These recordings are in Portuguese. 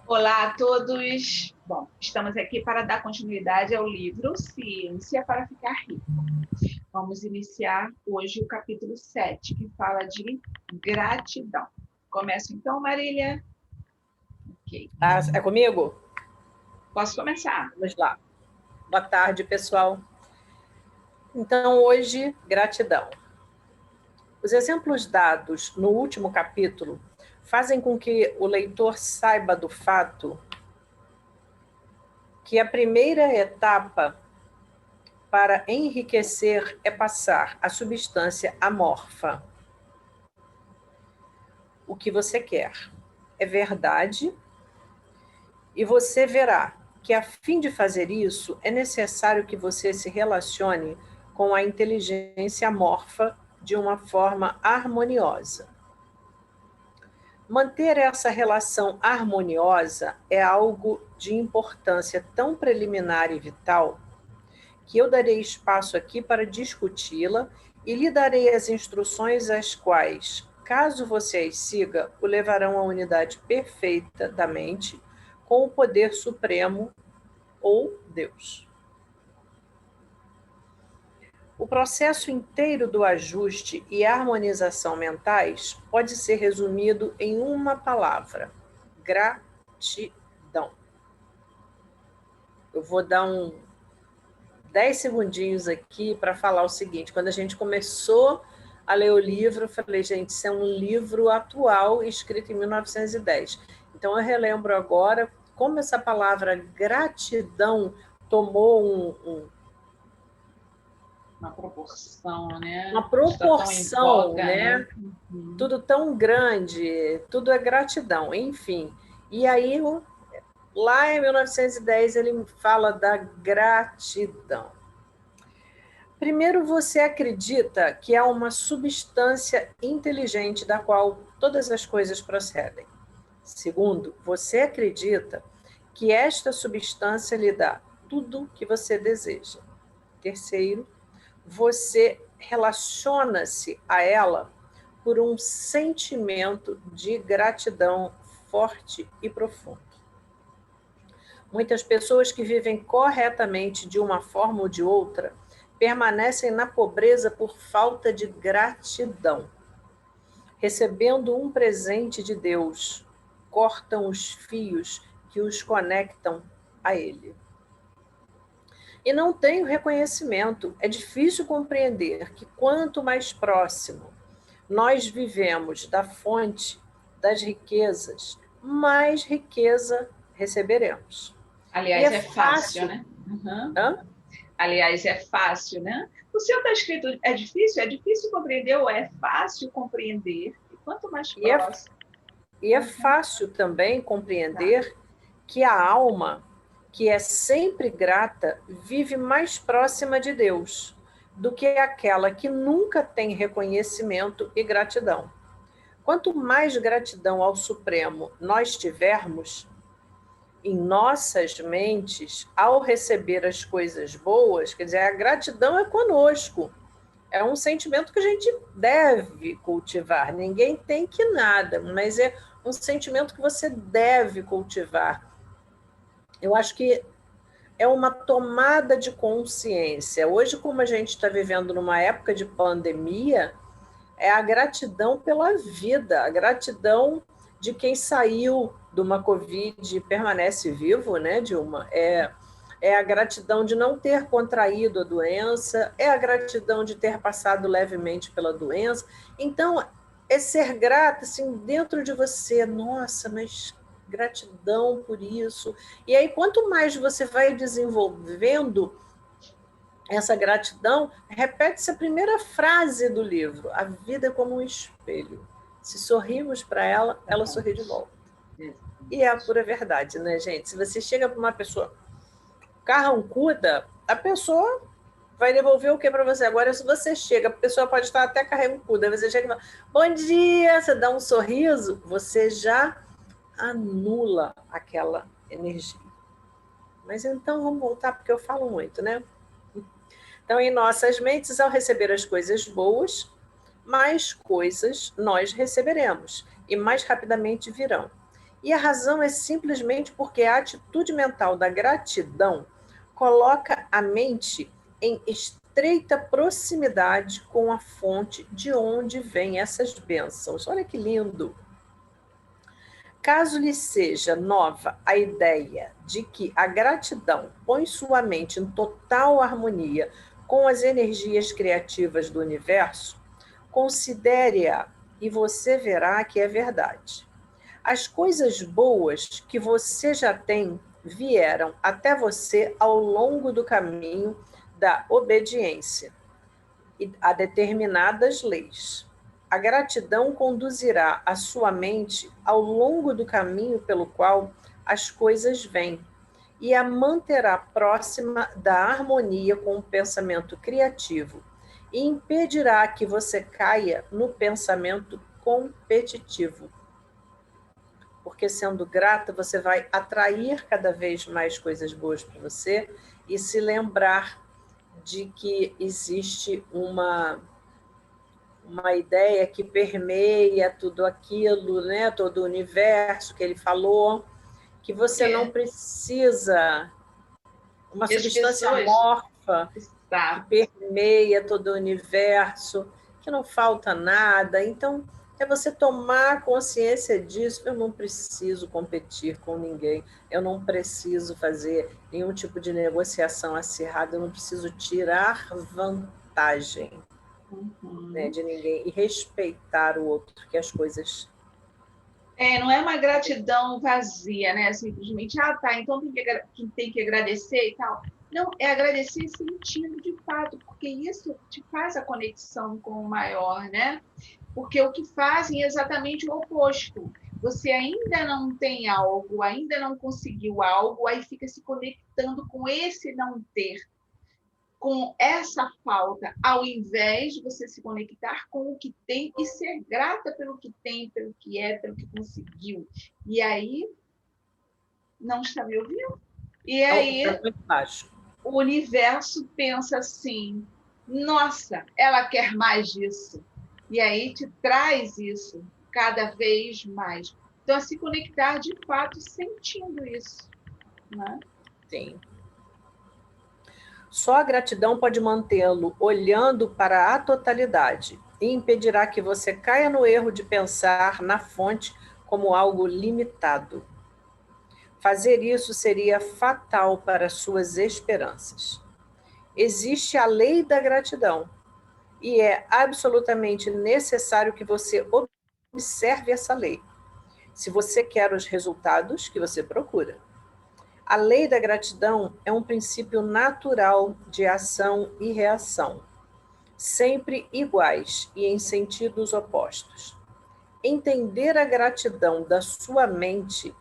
Olá a todos. Bom, estamos aqui para dar continuidade ao livro Ciência para Ficar Rico. Vamos iniciar hoje o capítulo 7, que fala de gratidão. Começo então, Marília? Ok. É comigo? Posso começar? Vamos lá. Boa tarde, pessoal. Então, hoje, gratidão. Os exemplos dados no último capítulo fazem com que o leitor saiba do fato que a primeira etapa para enriquecer é passar a substância amorfa. O que você quer é verdade, e você verá que, a fim de fazer isso, é necessário que você se relacione com a inteligência amorfa de uma forma harmoniosa. Manter essa relação harmoniosa é algo de importância tão preliminar e vital que eu darei espaço aqui para discuti-la e lhe darei as instruções as quais, caso você as siga, o levarão à unidade perfeita da mente com o poder supremo ou Deus. O processo inteiro do ajuste e harmonização mentais pode ser resumido em uma palavra: gratidão. Eu vou dar 10 segundinhos aqui para falar o seguinte. Quando a gente começou a ler o livro, eu falei, gente, isso é um livro atual, escrito em 1910. Então, eu relembro agora como essa palavra gratidão tomou uma proporção, né? Uma proporção, voga, né? Uhum. Tudo tão grande, tudo é gratidão, enfim. E aí, lá em 1910, ele fala da gratidão. Primeiro, você acredita que há uma substância inteligente da qual todas as coisas procedem. Segundo, você acredita que esta substância lhe dá tudo que você deseja. Terceiro, você relaciona-se a ela por um sentimento de gratidão forte e profundo. Muitas pessoas que vivem corretamente de uma forma ou de outra permanecem na pobreza por falta de gratidão. Recebendo um presente de Deus, cortam os fios que os conectam a Ele. E não tem o reconhecimento. É difícil compreender que quanto mais próximo nós vivemos da fonte das riquezas, mais riqueza receberemos. Aliás, E é fácil, né? Uhum. Aliás, é fácil, né? O seu está escrito, é difícil compreender ou é fácil compreender? E quanto mais próximo. E é fácil também compreender que a alma, que é sempre grata, vive mais próxima de Deus do que aquela que nunca tem reconhecimento e gratidão. Quanto mais gratidão ao Supremo nós tivermos em nossas mentes, ao receber as coisas boas, quer dizer, a gratidão é conosco. É um sentimento que a gente deve cultivar. Ninguém tem que nada, mas é um sentimento que você deve cultivar. Eu acho que é uma tomada de consciência. Hoje, como a gente está vivendo numa época de pandemia, é a gratidão pela vida, a gratidão de quem saiu de uma Covid e permanece vivo, né, Dilma? É a gratidão de não ter contraído a doença, é a gratidão de ter passado levemente pela doença. Então, é ser grata, assim, dentro de você. Nossa, mas gratidão por isso. E aí, quanto mais você vai desenvolvendo essa gratidão, repete-se a primeira frase do livro: a vida é como um espelho. Se sorrimos para ela, ela sorri de volta. E é a pura verdade, né, gente? Se você chega para uma pessoa carrancuda, a pessoa vai devolver o que para você? Agora, se você chega, a pessoa pode estar até carrancuda, você chega e fala, bom dia, você dá um sorriso, você já anula aquela energia. Mas então vamos voltar, porque eu falo muito, né? Então, em nossas mentes, ao receber as coisas boas, mais coisas nós receberemos e mais rapidamente virão. E a razão é simplesmente porque a atitude mental da gratidão coloca a mente em estreita proximidade com a fonte de onde vêm essas bênçãos. Olha que lindo! Caso lhe seja nova a ideia de que a gratidão põe sua mente em total harmonia com as energias criativas do universo, considere-a e você verá que é verdade. As coisas boas que você já tem vieram até você ao longo do caminho da obediência a determinadas leis. A gratidão conduzirá a sua mente ao longo do caminho pelo qual as coisas vêm e a manterá próxima da harmonia com o pensamento criativo e impedirá que você caia no pensamento competitivo. Porque sendo grata, você vai atrair cada vez mais coisas boas para você e se lembrar de que existe uma ideia que permeia tudo aquilo, né? Todo o universo que ele falou, que você não precisa uma E as substância pessoas... amorfa que Exato. permeia todo o universo, que não falta nada. Então, é você tomar consciência disso. Eu não preciso competir com ninguém, eu não preciso fazer nenhum tipo de negociação acirrada, eu não preciso tirar vantagem, né, de ninguém e respeitar o outro, que as coisas... Não é uma gratidão vazia, né? Simplesmente, tá, então tem que agradecer e tal. Não, é agradecer sentindo de fato, porque isso te faz a conexão com o maior, né? Porque o que fazem é exatamente o oposto. Você ainda não tem algo, ainda não conseguiu algo, aí fica se conectando com esse não ter, com essa falta, ao invés de você se conectar com o que tem e ser grata pelo que tem, pelo que é, pelo que conseguiu. E aí, não está me ouvindo? E Está aí, muito baixo. o universo pensa assim: nossa, ela quer mais disso. E aí te traz isso cada vez mais. Então, a se conectar de fato sentindo isso. Né? Sim. Só a gratidão pode mantê-lo olhando para a totalidade e impedirá que você caia no erro de pensar na fonte como algo limitado. Fazer isso seria fatal para suas esperanças. Existe a lei da gratidão e é absolutamente necessário que você observe essa lei, se você quer os resultados que você procura. A lei da gratidão é um princípio natural de ação e reação, sempre iguais e em sentidos opostos. Estender a gratidão da sua mente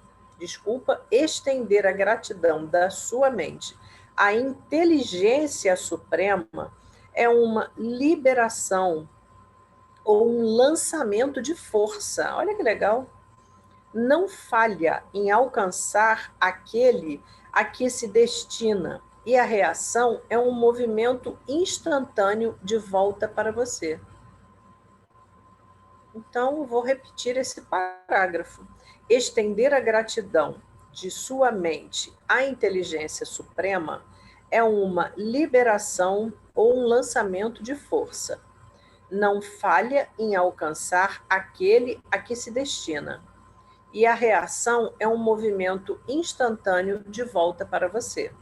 à inteligência suprema é uma liberação ou um lançamento de força. Olha que legal! Não falha em alcançar aquele a que se destina, e a reação é um movimento instantâneo de volta para você. Então, vou repetir esse parágrafo. Estender a gratidão de sua mente à inteligência suprema é uma liberação ou um lançamento de força. Não falha em alcançar aquele a que se destina. E a reação é um movimento instantâneo de volta para você.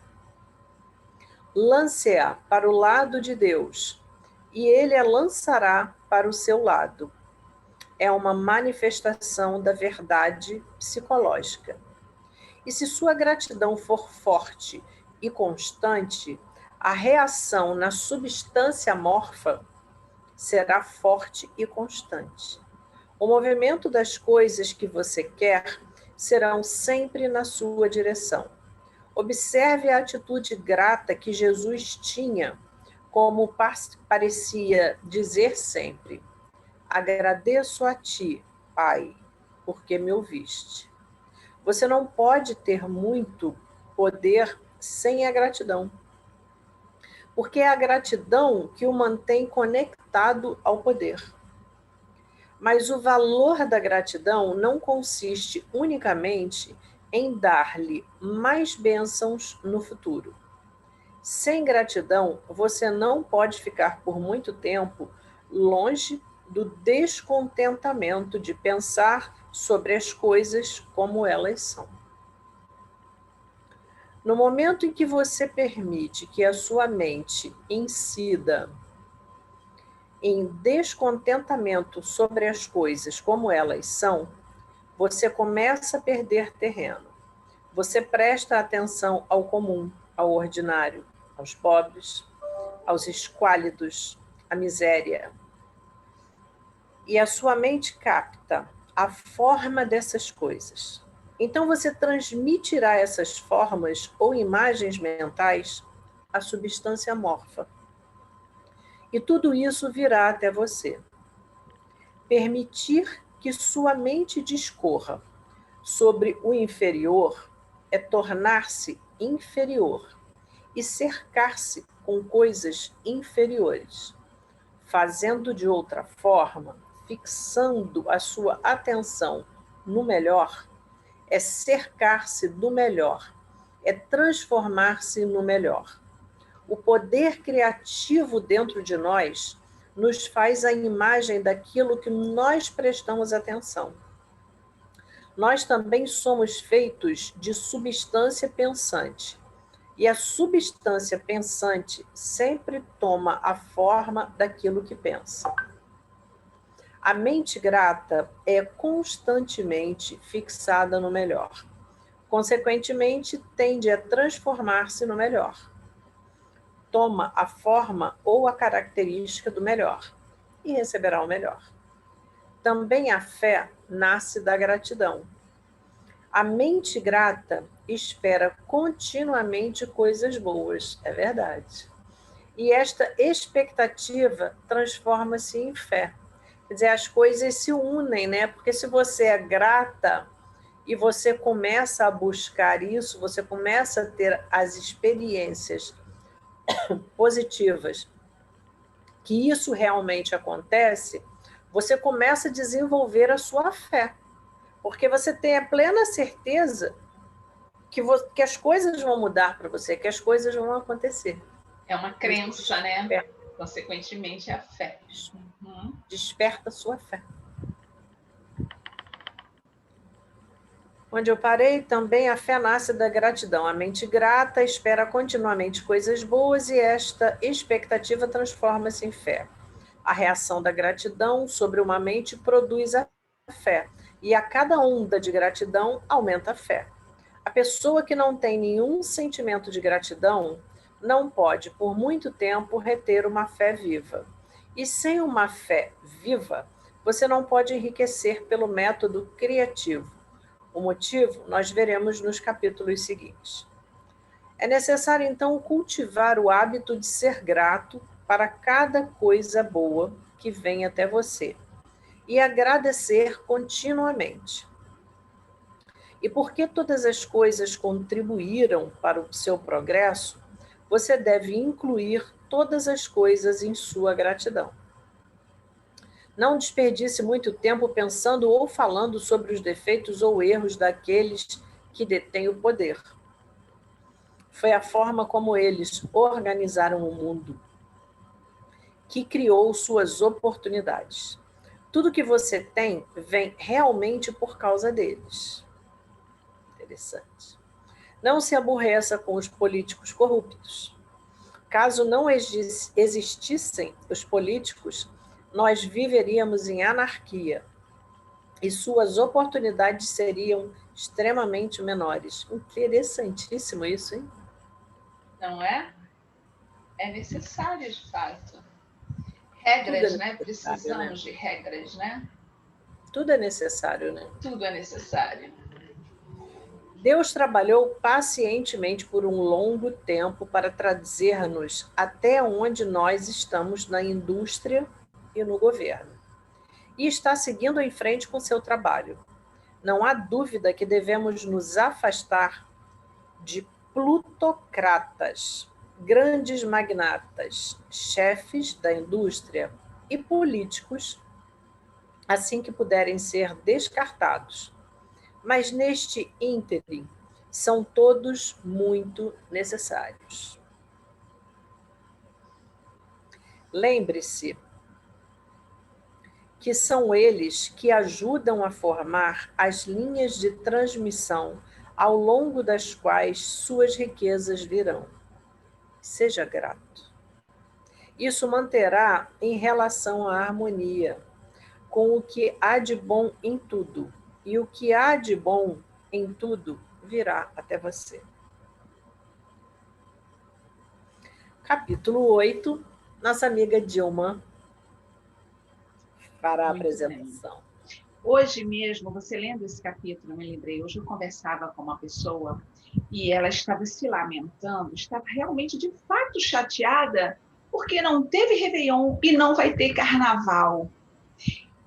Lance-a para o lado de Deus, e ele a lançará para o seu lado. É uma manifestação da verdade psicológica. E se sua gratidão for forte e constante, a reação na substância amorfa será forte e constante. O movimento das coisas que você quer serão sempre na sua direção. Observe a atitude grata que Jesus tinha, como parecia dizer sempre: agradeço a ti, Pai, porque me ouviste. Você não pode ter muito poder sem a gratidão, porque é a gratidão que o mantém conectado ao poder. Mas o valor da gratidão não consiste unicamente em dar-lhe mais bênçãos no futuro. Sem gratidão, você não pode ficar por muito tempo longe do descontentamento de pensar sobre as coisas como elas são. No momento em que você permite que a sua mente incida em descontentamento sobre as coisas como elas são, você começa a perder terreno. Você presta atenção ao comum, ao ordinário, aos pobres, aos esquálidos, à miséria. E a sua mente capta a forma dessas coisas. Então você transmitirá essas formas ou imagens mentais à substância amorfa. E tudo isso virá até você. Permitir que sua mente discorra sobre o inferior é tornar-se inferior e cercar-se com coisas inferiores. Fazendo de outra forma, fixando a sua atenção no melhor, é cercar-se do melhor, é transformar-se no melhor. O poder criativo dentro de nós nos faz a imagem daquilo que nós prestamos atenção. Nós também somos feitos de substância pensante. E a substância pensante sempre toma a forma daquilo que pensa. A mente grata é constantemente fixada no melhor. Consequentemente, tende a transformar-se no melhor. Toma a forma ou a característica do melhor e receberá o melhor. Também a fé nasce da gratidão. A mente grata espera continuamente coisas boas, é verdade. E esta expectativa transforma-se em fé. Quer dizer, as coisas se unem, né? Porque se você é grata e você começa a buscar isso, você começa a ter as experiências positivas, que isso realmente acontece, você começa a desenvolver a sua fé. Porque você tem a plena certeza que as coisas vão mudar para você, que as coisas vão acontecer. É uma crença, né? Consequentemente, é a fé. Desperta a sua fé. Onde eu parei, também a fé nasce da gratidão. A mente grata espera continuamente coisas boas e esta expectativa transforma-se em fé. A reação da gratidão sobre uma mente produz a fé, e a cada onda de gratidão aumenta a fé. A pessoa que não tem nenhum sentimento de gratidão não pode, por muito tempo, reter uma fé viva. E sem uma fé viva, você não pode enriquecer pelo método criativo. O motivo nós veremos nos capítulos seguintes. É necessário, então, cultivar o hábito de ser grato para cada coisa boa que vem até você e agradecer continuamente. E porque todas as coisas contribuíram para o seu progresso, você deve incluir todas as coisas em sua gratidão. Não desperdice muito tempo pensando ou falando sobre os defeitos ou erros daqueles que detêm o poder. Foi a forma como eles organizaram o mundo, que criou suas oportunidades. Tudo que você tem vem realmente por causa deles. Interessante. Não se aborreça com os políticos corruptos. Caso não existissem os políticos, nós viveríamos em anarquia e suas oportunidades seriam extremamente menores. Interessantíssimo isso, hein? Não é? É necessário, de fato. Regras, né? Precisamos de regras, né? Tudo é necessário, né? Tudo é necessário. Deus trabalhou pacientemente por um longo tempo para trazer-nos até onde nós estamos na indústria e no governo. E está seguindo em frente com seu trabalho. Não há dúvida que devemos nos afastar de plutocratas, grandes magnatas, chefes da indústria e políticos assim que puderem ser descartados. Mas neste ínterim, são todos muito necessários. Lembre-se que são eles que ajudam a formar as linhas de transmissão ao longo das quais suas riquezas virão. Seja grato. Isso manterá em relação à harmonia com o que há de bom em tudo, e o que há de bom em tudo virá até você. Capítulo 8, nossa amiga Dilma fará a apresentação. Bem. Hoje mesmo, você lendo esse capítulo, eu me lembrei, hoje eu conversava com uma pessoa e ela estava se lamentando, estava realmente, de fato, chateada, porque não teve Réveillon e não vai ter Carnaval.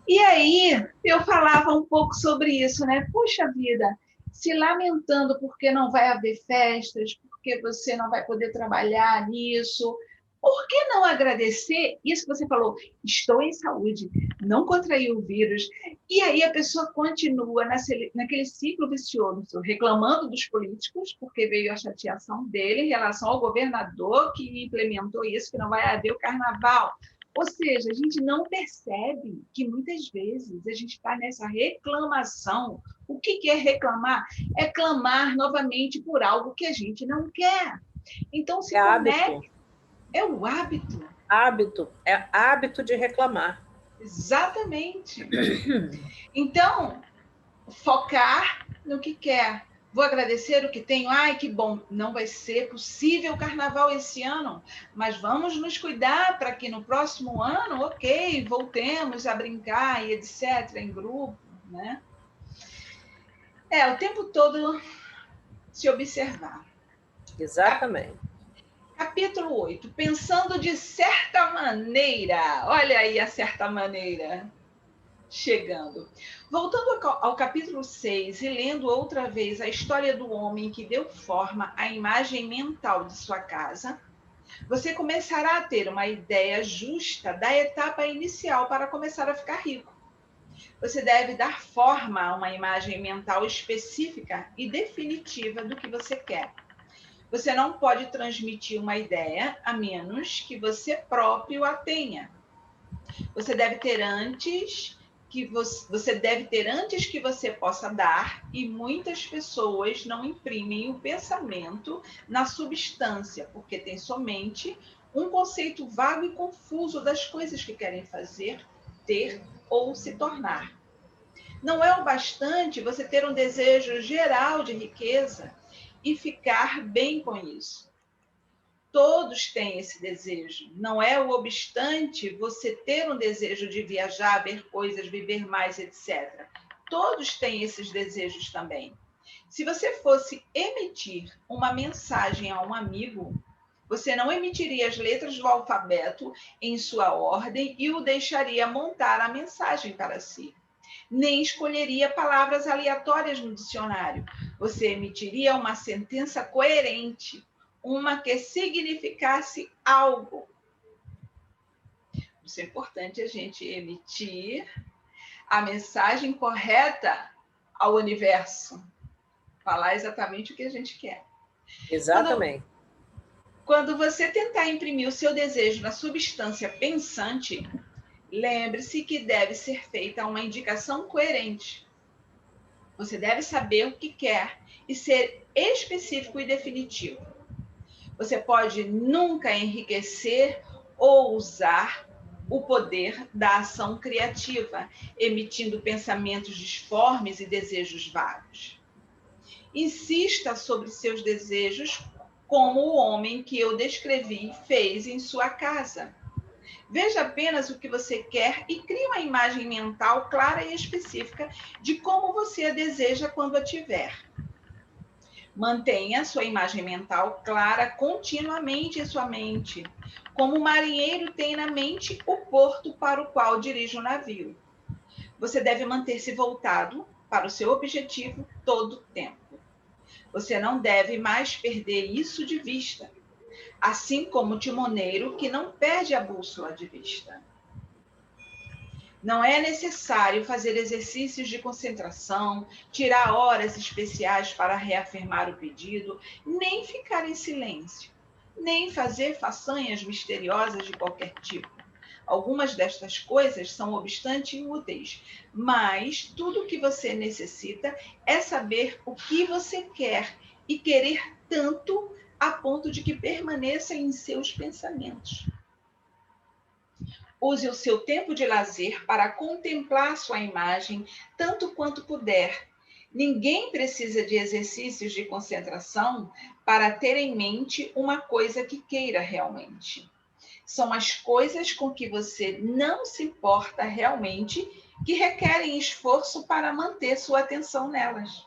E aí, eu falava um pouco sobre isso, né? Puxa vida, se lamentando porque não vai haver festas, porque você não vai poder trabalhar nisso. Por que não agradecer isso que você falou? Estou em saúde, não contraí o vírus. E aí a pessoa continua naquele ciclo vicioso, reclamando dos políticos, porque veio a chateação dele em relação ao governador que implementou isso, que não vai haver o carnaval. Ou seja, a gente não percebe que muitas vezes a gente está nessa reclamação. O que é reclamar? É clamar novamente por algo que a gente não quer. Então, se conecta. É o hábito. É hábito de reclamar. Exatamente. Então, focar no que quer. Vou agradecer o que tenho. Ai, que bom. Não vai ser possível o carnaval esse ano, mas vamos nos cuidar para que no próximo ano, ok, voltemos a brincar e etc., em grupo, né? O tempo todo se observar. Exatamente. Capítulo 8. Pensando de certa maneira. Olha aí a certa maneira chegando. Voltando ao capítulo 6 e lendo outra vez a história do homem que deu forma à imagem mental de sua casa, você começará a ter uma ideia justa da etapa inicial para começar a ficar rico. Você deve dar forma a uma imagem mental específica e definitiva do que você quer. Você não pode transmitir uma ideia a menos que você próprio a tenha. Você deve ter antes que você possa dar, e muitas pessoas não imprimem o pensamento na substância, porque tem somente um conceito vago e confuso das coisas que querem fazer, ter ou se tornar. Não é o bastante você ter um desejo geral de riqueza e ficar bem com isso. Todos têm esse desejo. Não é o obstante você ter um desejo de viajar, ver coisas, viver mais, etc. Todos têm esses desejos também. Se você fosse emitir uma mensagem a um amigo, você não emitiria as letras do alfabeto em sua ordem e o deixaria montar a mensagem para si. Nem escolheria palavras aleatórias no dicionário. Você emitiria uma sentença coerente, uma que significasse algo. Isso é importante a gente emitir a mensagem correta ao universo. Falar exatamente o que a gente quer. Exatamente. Quando você tentar imprimir o seu desejo na substância pensante, lembre-se que deve ser feita uma indicação coerente. Você deve saber o que quer e ser específico e definitivo. Você pode nunca enriquecer ou usar o poder da ação criativa, emitindo pensamentos disformes e desejos vagos. Insista sobre seus desejos como o homem que eu descrevi fez em sua casa. Veja apenas o que você quer e crie uma imagem mental clara e específica de como você a deseja quando a tiver. Mantenha sua imagem mental clara continuamente em sua mente, como o marinheiro tem na mente o porto para o qual dirige o navio. Você deve manter-se voltado para o seu objetivo todo o tempo. Você não deve mais perder isso de vista, assim como o timoneiro que não perde a bússola de vista. Não é necessário fazer exercícios de concentração, tirar horas especiais para reafirmar o pedido, nem ficar em silêncio, nem fazer façanhas misteriosas de qualquer tipo. Algumas destas coisas são obstante úteis, mas tudo o que você necessita é saber o que você quer e querer tanto a ponto de que permaneça em seus pensamentos. Use o seu tempo de lazer para contemplar sua imagem tanto quanto puder. Ninguém precisa de exercícios de concentração para ter em mente uma coisa que queira realmente. São as coisas com que você não se importa realmente que requerem esforço para manter sua atenção nelas.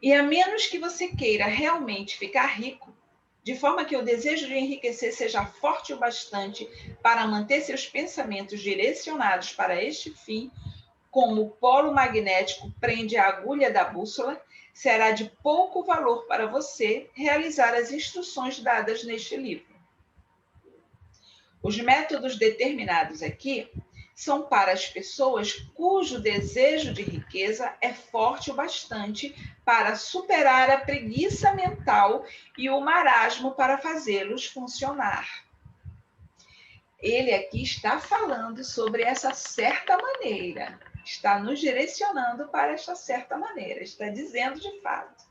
E a menos que você queira realmente ficar rico, de forma que o desejo de enriquecer seja forte o bastante para manter seus pensamentos direcionados para este fim, como o polo magnético prende a agulha da bússola, será de pouco valor para você realizar as instruções dadas neste livro. Os métodos determinados aqui são para as pessoas cujo desejo de riqueza é forte o bastante para superar a preguiça mental e o marasmo para fazê-los funcionar. Ele aqui está falando sobre essa certa maneira, está nos direcionando para esta certa maneira, está dizendo de fato.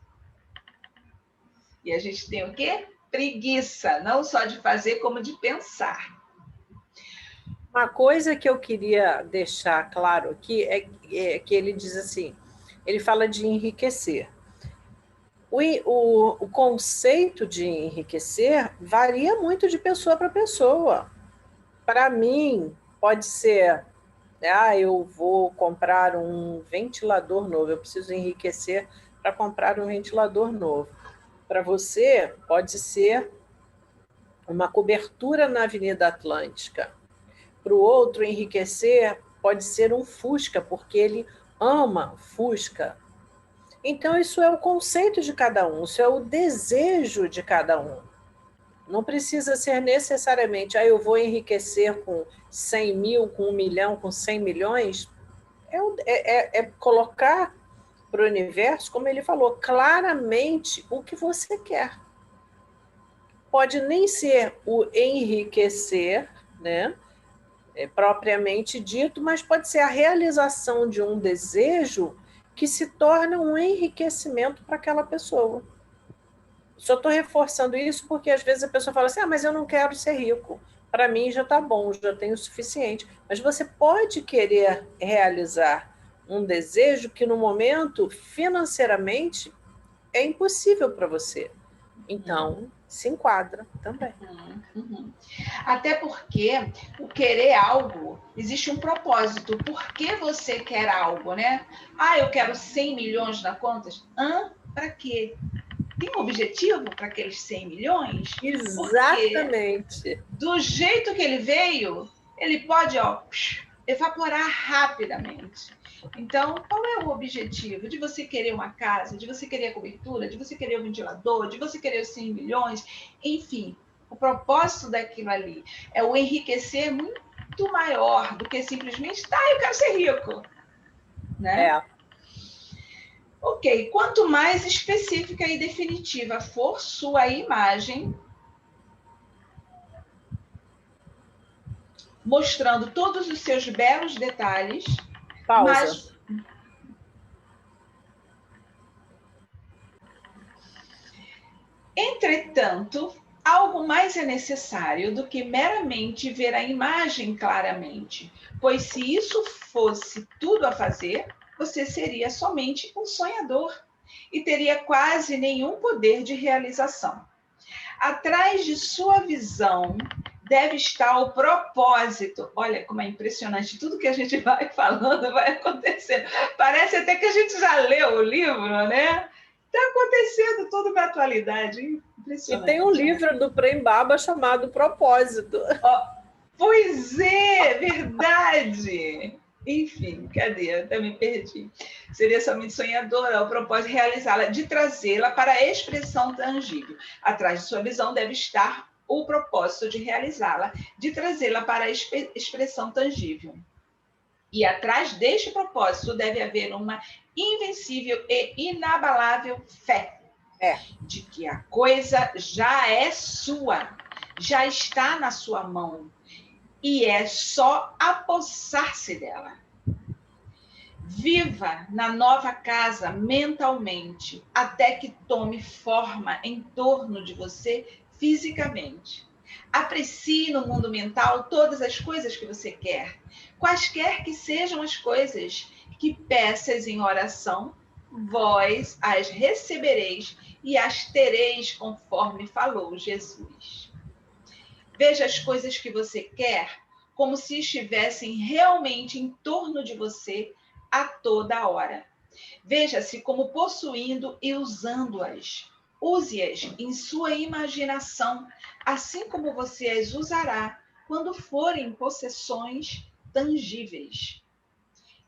E a gente tem o quê? Preguiça, não só de fazer, como de pensar. Uma coisa que eu queria deixar claro aqui é que ele diz assim, ele fala de enriquecer. O conceito de enriquecer varia muito de pessoa para pessoa. Para mim, pode ser, eu vou comprar um ventilador novo, eu preciso enriquecer para comprar um ventilador novo. Para você, pode ser uma cobertura na Avenida Atlântica. Para o outro, enriquecer pode ser um Fusca, porque ele ama Fusca. Então, isso é o conceito de cada um, isso é o desejo de cada um. Não precisa ser necessariamente, eu vou enriquecer com 100 mil, com 1 milhão, com 100 milhões. É colocar para o universo, como ele falou, claramente o que você quer. Pode nem ser o enriquecer, né? Propriamente dito, mas pode ser a realização de um desejo que se torna um enriquecimento para aquela pessoa. Só estou reforçando isso porque às vezes a pessoa fala assim, mas eu não quero ser rico. Para mim já está bom, já tenho o suficiente. Mas você pode querer realizar um desejo que no momento, financeiramente, é impossível para você. Então, se enquadra também. Até porque o querer algo, existe um propósito. Por que você quer algo, né? Eu quero 100 milhões na conta. Para quê? Tem um objetivo para aqueles 100 milhões? Exatamente. Porque, do jeito que ele veio, ele pode evaporar rapidamente. Então, qual é o objetivo? De você querer uma casa, de você querer a cobertura, de você querer o ventilador, de você querer os 100 milhões, enfim. O propósito daquilo ali é o enriquecer muito maior do que simplesmente, eu quero ser rico. Né? Ok, quanto mais específica e definitiva for sua imagem, mostrando todos os seus belos detalhes, Pausa. Entretanto, algo mais é necessário do que meramente ver a imagem claramente, pois se isso fosse tudo a fazer, você seria somente um sonhador e teria quase nenhum poder de realização. Atrás de sua visão deve estar o propósito. Olha como é impressionante, tudo que a gente vai falando vai acontecendo. Parece até que a gente já leu o livro, né? Está acontecendo tudo na atualidade. E tem um livro do Prem Baba chamado Propósito. Pois é, verdade. Enfim, cadê? Eu até me perdi. Seria somente sonhadora o propósito de realizá-la, de trazê-la para a expressão tangível. Atrás de sua visão deve estar o propósito de realizá-la, de trazê-la para a expressão tangível. E atrás deste propósito deve haver uma invencível e inabalável fé de que a coisa já é sua, já está na sua mão, e é só apossar-se dela. Viva na nova casa mentalmente, até que tome forma em torno de você fisicamente. Aprecie no mundo mental todas as coisas que você quer, quaisquer que sejam as coisas que peças em oração, vós as recebereis e as tereis conforme falou Jesus. Veja as coisas que você quer como se estivessem realmente em torno de você a toda hora. Veja-se como possuindo e usando-as. Use-as em sua imaginação, assim como você as usará quando forem possessões tangíveis.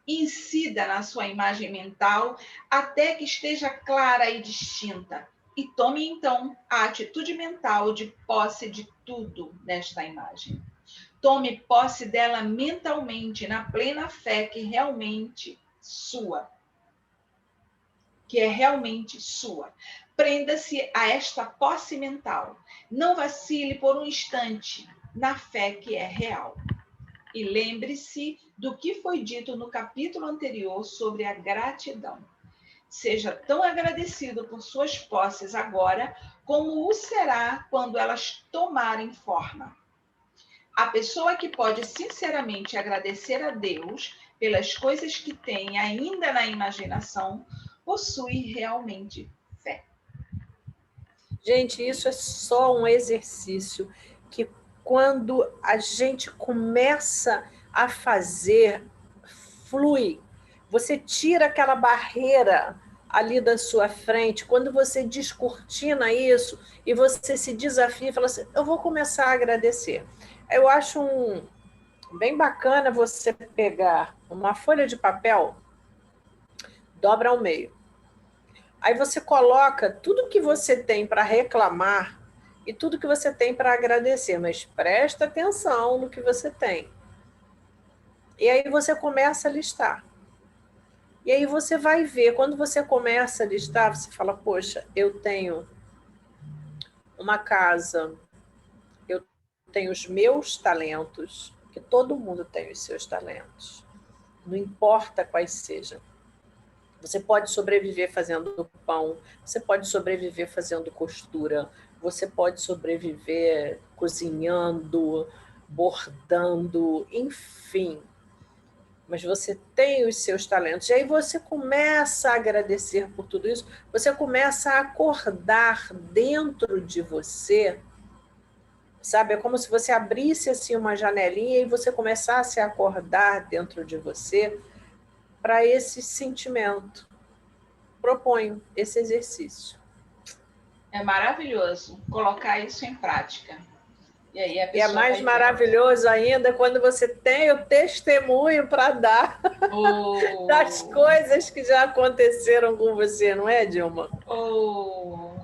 Incida na sua imagem mental até que esteja clara e distinta. E tome, então, a atitude mental de posse de tudo nesta imagem. Tome posse dela mentalmente, na plena fé que realmente sua. Que é realmente sua. Prenda-se a esta posse mental. Não vacile por um instante na fé que é real. E lembre-se do que foi dito no capítulo anterior sobre a gratidão. Seja tão agradecido por suas posses agora, como o será quando elas tomarem forma. A pessoa que pode sinceramente agradecer a Deus pelas coisas que tem ainda na imaginação, possui realmente fé. Gente, isso é só um exercício que quando a gente começa a fazer, flui. Você tira aquela barreira ali da sua frente, quando você descortina isso e você se desafia e fala assim, eu vou começar a agradecer. Eu acho bem bacana você pegar uma folha de papel, dobra ao meio. Aí você coloca tudo que você tem para reclamar e tudo que você tem para agradecer, mas presta atenção no que você tem. E aí você começa a listar. E aí você vai ver, quando você começa a listar, você fala, poxa, eu tenho uma casa, eu tenho os meus talentos, que todo mundo tem os seus talentos, não importa quais sejam. Você pode sobreviver fazendo pão, você pode sobreviver fazendo costura, você pode sobreviver cozinhando, bordando, enfim. Mas você tem os seus talentos. E aí você começa a agradecer por tudo isso, você começa a acordar dentro de você, sabe? É como se você abrisse assim uma janelinha e você começasse a acordar dentro de você para esse sentimento. Proponho esse exercício. É maravilhoso colocar isso em prática. E aí a E é pessoa mais vai maravilhoso ainda quando você tem o testemunho para dar das coisas que já aconteceram com você, não é, Dilma?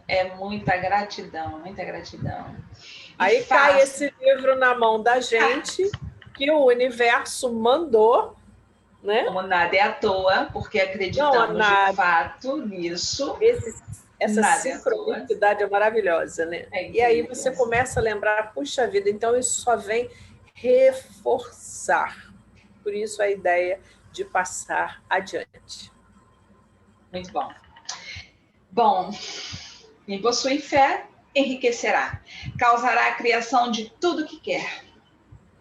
É muita gratidão, muita gratidão. Aí cai esse livro na mão da gente, que o universo mandou, né? Como nada é à toa, porque acreditamos de fato nisso. Essa sincronicidade é maravilhosa, né? E aí você começa a lembrar, puxa vida, então isso só vem reforçar. Por isso a ideia de passar adiante. Muito bom. Bom, quem possui fé enriquecerá, causará a criação de tudo que quer.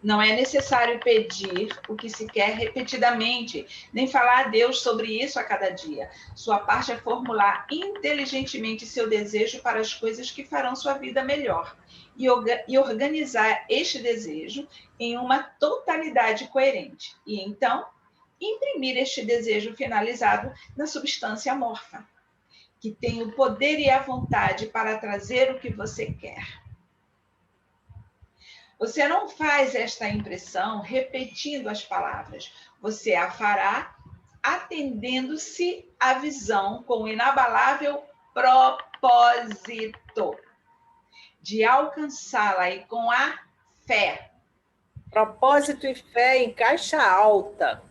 Não é necessário pedir o que se quer repetidamente, nem falar a Deus sobre isso a cada dia. Sua parte é formular inteligentemente seu desejo para as coisas que farão sua vida melhor e organizar este desejo em uma totalidade coerente. E então, imprimir este desejo finalizado na substância amorfa, que tem o poder e a vontade para trazer o que você quer. Você não faz esta impressão repetindo as palavras. Você a fará atendendo-se à visão com inabalável propósito. de alcançá-la e com a fé. Propósito e fé em caixa alta.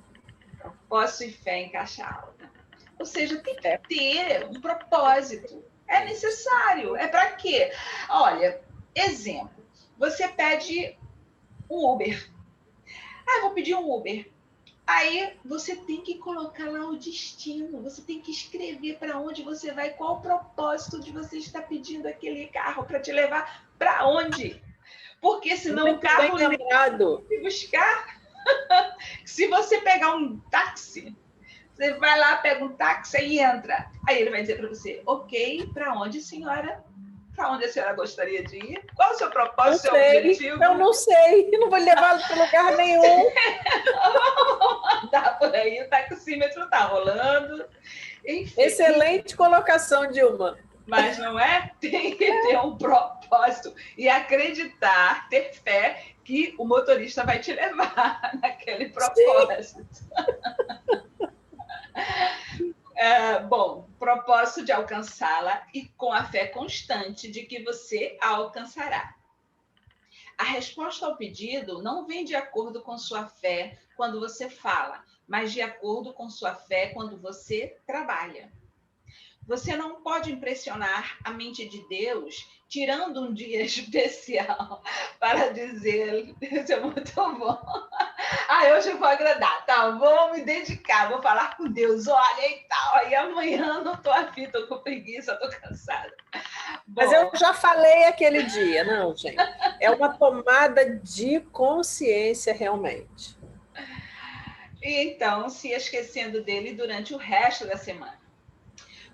Propósito e fé em caixa alta. Ou seja, tem que ter um propósito. É necessário. É para quê? Olha, exemplo. Você pede um Uber. Ah, vou pedir um Uber. Aí você tem que colocar lá o destino, você tem que escrever para onde você vai, qual o propósito de você estar pedindo aquele carro para te levar para onde. Porque senão o Muito bem carro nem lembrado. vai buscar. Se você pegar um táxi, você vai lá, pega um táxi e entra. Aí ele vai dizer para você, ok, para onde, senhora? Para onde a senhora gostaria de ir? Qual o seu propósito, seu objetivo? Eu não sei, eu não vou levá-lo para lugar nenhum. Tá por aí, o taxímetro tá rolando. Enfim. Excelente colocação, Dilma. Mas não é? Tem que ter um propósito e acreditar, ter fé que o motorista vai te levar naquele propósito. Bom, propósito de alcançá-la e com a fé constante de que você a alcançará. A resposta ao pedido não vem de acordo com sua fé quando você fala, mas de acordo com sua fé quando você trabalha. Você não pode impressionar a mente de Deus tirando um dia especial para dizer, isso é muito bom. Hoje eu vou agradar, tá? Vou me dedicar, vou falar com Deus, olha e tal. Aí amanhã não tô afim, tô com preguiça, tô cansada. Mas eu já falei aquele dia, não, gente. É uma tomada de consciência realmente. E então, se esquecendo dele durante o resto da semana.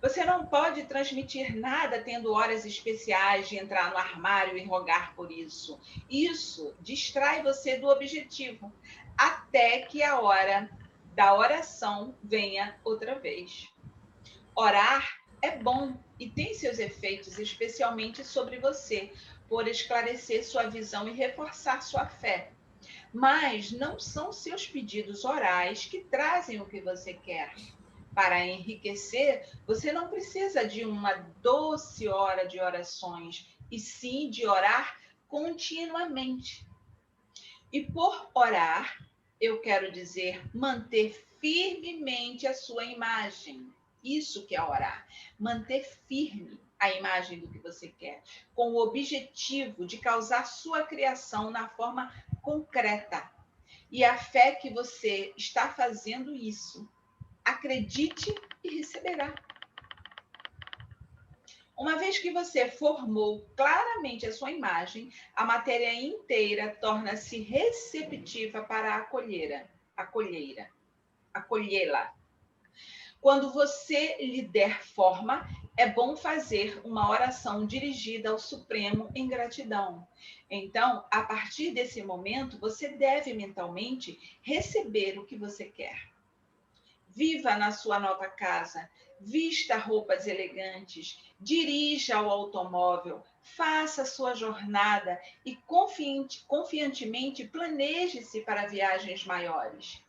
Você não pode transmitir nada tendo horas especiais de entrar no armário e rogar por isso. Isso distrai você do objetivo, até que a hora da oração venha outra vez. Orar é bom e tem seus efeitos, especialmente sobre você, por esclarecer sua visão e reforçar sua fé. Mas não são seus pedidos orais que trazem o que você quer. Para enriquecer, você não precisa de uma doce hora de orações, e sim de orar continuamente. E por orar, eu quero dizer manter firmemente a sua imagem. Isso que é orar. Manter firme a imagem do que você quer, com o objetivo de causar sua criação na forma concreta. E a fé que você está fazendo isso. Acredite e receberá. Uma vez que você formou claramente a sua imagem, a matéria inteira torna-se receptiva para acolhê-la. Quando você lhe der forma, é bom fazer uma oração dirigida ao Supremo em gratidão. Então, a partir desse momento, você deve mentalmente receber o que você quer. Viva na sua nova casa, vista roupas elegantes, dirija o automóvel, faça sua jornada e confiantemente planeje-se para viagens maiores.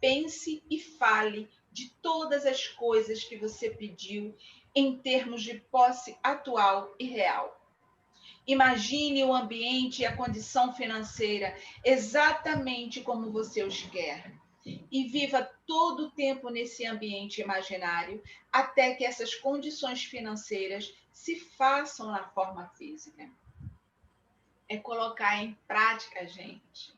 Pense e fale de todas as coisas que você pediu em termos de posse atual e real. Imagine o ambiente e a condição financeira exatamente como você os quer. E viva todo o tempo nesse ambiente imaginário até que essas condições financeiras se façam na forma física. É colocar em prática, gente.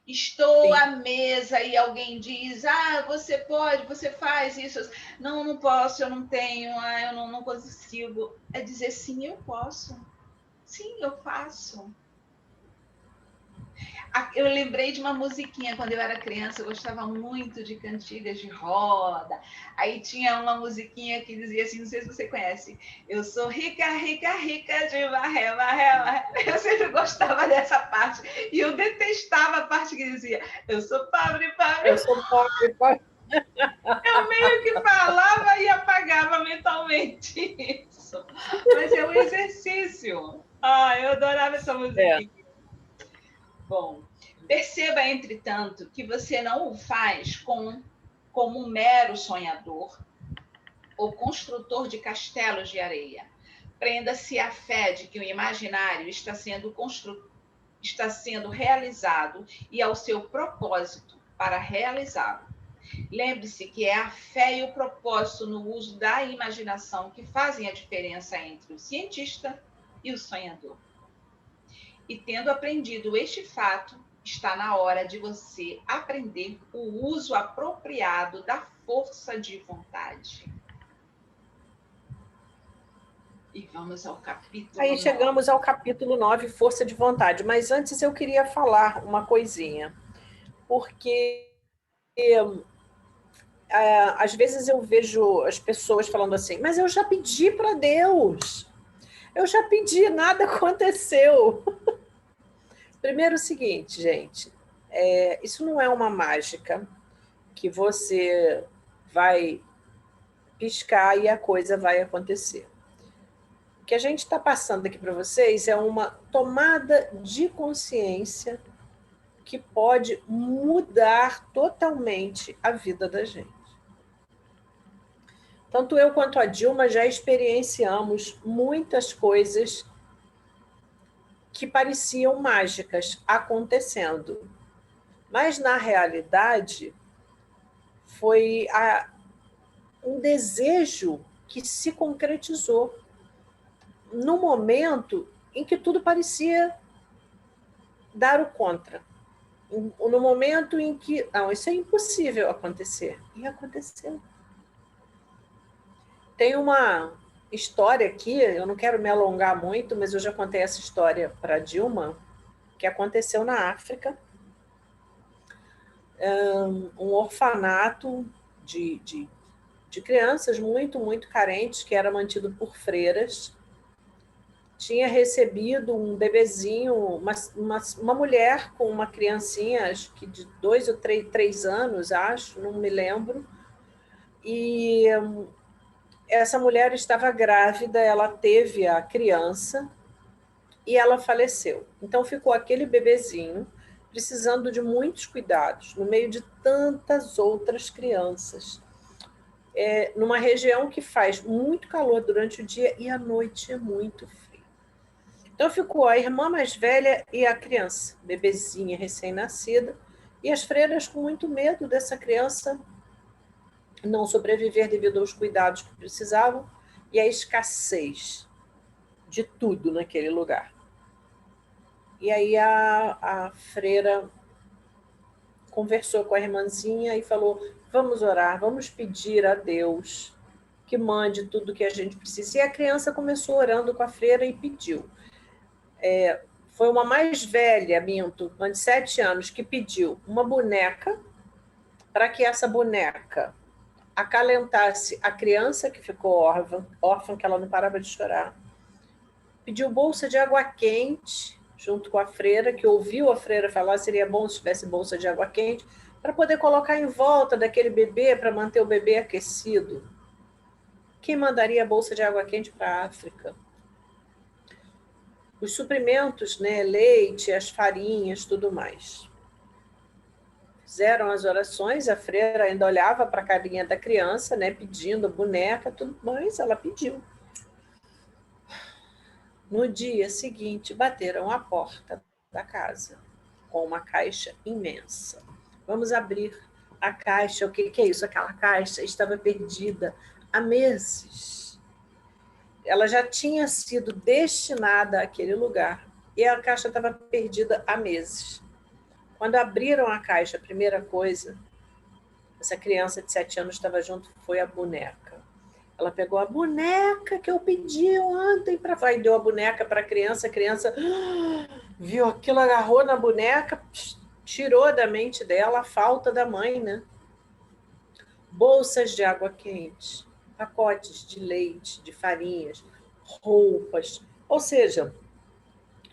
Estou à mesa e alguém diz, você pode, você faz isso. Não, não posso, eu não tenho, eu não consigo. É dizer, sim, eu posso. Sim, eu faço. Eu lembrei de uma musiquinha quando eu era criança, eu gostava muito de cantigas de roda. Aí tinha uma musiquinha que dizia assim, não sei se você conhece, eu sou rica, rica, rica de maré, maré, maré. Eu sempre gostava dessa parte. E eu detestava a parte que dizia, eu sou pobre, pobre. Eu sou pobre, pobre. Eu meio que falava e apagava mentalmente isso. Mas é um exercício. Eu adorava essa musiquinha. Bom, perceba, entretanto, que você não o faz como um mero sonhador ou construtor de castelos de areia. Prenda-se à fé de que o imaginário está sendo realizado e ao seu propósito para realizá-lo. Lembre-se que é a fé e o propósito no uso da imaginação que fazem a diferença entre o cientista e o sonhador. E tendo aprendido este fato, está na hora de você aprender o uso apropriado da força de vontade. E vamos ao capítulo Aí 9. chegamos ao capítulo 9, força de vontade. Mas antes eu queria falar uma coisinha. Porque às vezes eu vejo as pessoas falando assim, mas eu já pedi para Deus. Eu já pedi, nada aconteceu. Primeiro o seguinte, gente, isso não é uma mágica que você vai piscar e a coisa vai acontecer. O que a gente está passando aqui para vocês é uma tomada de consciência que pode mudar totalmente a vida da gente. Tanto eu quanto a Dilma já experienciamos muitas coisas que pareciam mágicas acontecendo. Mas, na realidade, foi um desejo que se concretizou no momento em que tudo parecia dar o contra. No momento em que, não, isso é impossível acontecer. E aconteceu. Tem uma história aqui, eu não quero me alongar muito, mas eu já contei essa história para Dilma, que aconteceu na África. Um orfanato de crianças muito, muito carentes, que era mantido por freiras, tinha recebido um bebezinho, uma mulher com uma criancinha, acho que de 2 ou 3 anos, acho, não me lembro, e essa mulher estava grávida, ela teve a criança e ela faleceu. Então ficou aquele bebezinho precisando de muitos cuidados, no meio de tantas outras crianças. Numa região que faz muito calor durante o dia e à noite é muito frio. Então ficou a irmã mais velha e a criança, bebezinha recém-nascida, e as freiras com muito medo dessa criança não sobreviver devido aos cuidados que precisavam e a escassez de tudo naquele lugar. E aí a freira conversou com a irmãzinha e falou, vamos orar, vamos pedir a Deus que mande tudo que a gente precisa. E a criança começou orando com a freira e pediu. Foi uma mais velha, uma de 7 anos, que pediu uma boneca para que essa boneca acalentasse a criança que ficou órfã, que ela não parava de chorar. Pediu bolsa de água quente, junto com a freira, que ouviu a freira falar, seria bom se tivesse bolsa de água quente, para poder colocar em volta daquele bebê, para manter o bebê aquecido. Quem mandaria a bolsa de água quente para a África? Os suprimentos, né, leite, as farinhas, tudo mais. Fizeram as orações, a freira ainda olhava para a carinha da criança, né, pedindo a boneca, tudo mais, ela pediu. No dia seguinte, bateram à porta da casa, com uma caixa imensa. Vamos abrir a caixa. O que é isso? Aquela caixa estava perdida há meses. Ela já tinha sido destinada àquele lugar e a caixa estava perdida há meses. Quando abriram a caixa, a primeira coisa, essa criança de 7 anos estava junto, foi a boneca. Ela pegou a boneca que eu pedi ontem para vai, deu a boneca para a criança viu aquilo, agarrou na boneca, tirou da mente dela a falta da mãe, né? Bolsas de água quente, pacotes de leite, de farinhas, roupas, ou seja,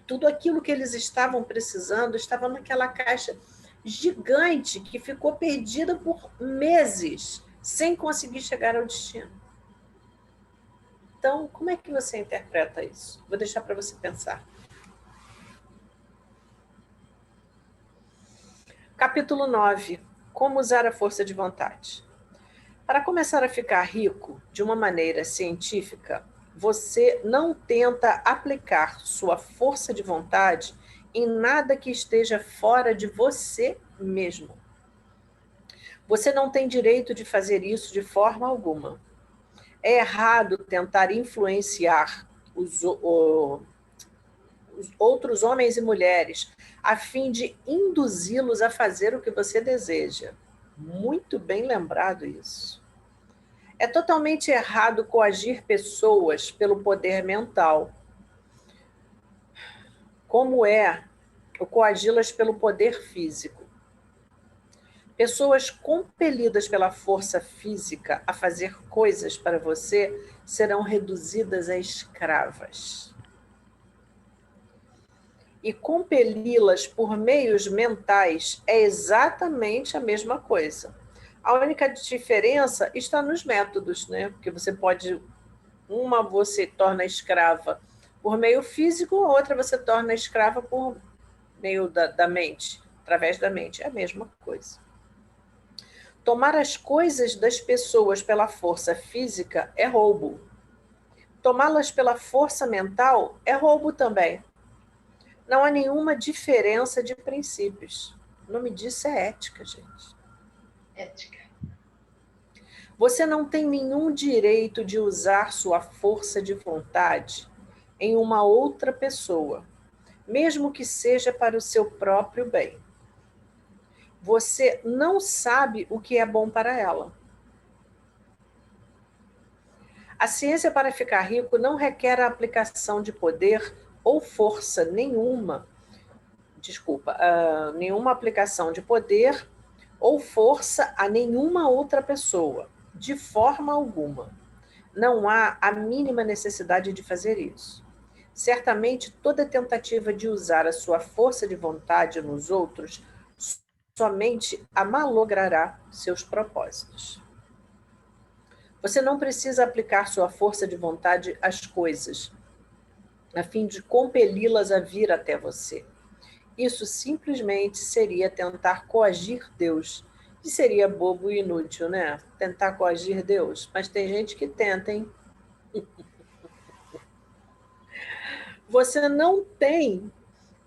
tudo aquilo que eles estavam precisando estava naquela caixa gigante que ficou perdida por meses, sem conseguir chegar ao destino. Então, como é que você interpreta isso? Vou deixar para você pensar. Capítulo 9. Como usar a força de vontade. Para começar a ficar rico de uma maneira científica, você não tenta aplicar sua força de vontade em nada que esteja fora de você mesmo. Você não tem direito de fazer isso de forma alguma. É errado tentar influenciar os outros homens e mulheres a fim de induzi-los a fazer o que você deseja. Muito bem lembrado isso. É totalmente errado coagir pessoas pelo poder mental, como é o coagi-las pelo poder físico. Pessoas compelidas pela força física a fazer coisas para você serão reduzidas a escravas. E compeli-las por meios mentais é exatamente a mesma coisa. A única diferença está nos métodos, né? Porque você pode, uma você torna escrava por meio físico, a outra você torna escrava por meio da mente, através da mente. É a mesma coisa. Tomar as coisas das pessoas pela força física é roubo. Tomá-las pela força mental é roubo também. Não há nenhuma diferença de princípios. O nome disso é ética, gente. Ética. Você não tem nenhum direito de usar sua força de vontade em uma outra pessoa, mesmo que seja para o seu próprio bem. Você não sabe o que é bom para ela. A ciência para ficar rico não requer a aplicação de poder ou força nenhuma. Nenhuma aplicação de poder ou força a nenhuma outra pessoa, de forma alguma. Não há a mínima necessidade de fazer isso. Certamente, toda tentativa de usar a sua força de vontade nos outros somente a malogrará seus propósitos. Você não precisa aplicar sua força de vontade às coisas, a fim de compeli-las a vir até você. Isso simplesmente seria tentar coagir Deus. E seria bobo e inútil, né? Tentar coagir Deus. Mas tem gente que tenta, hein? Você não tem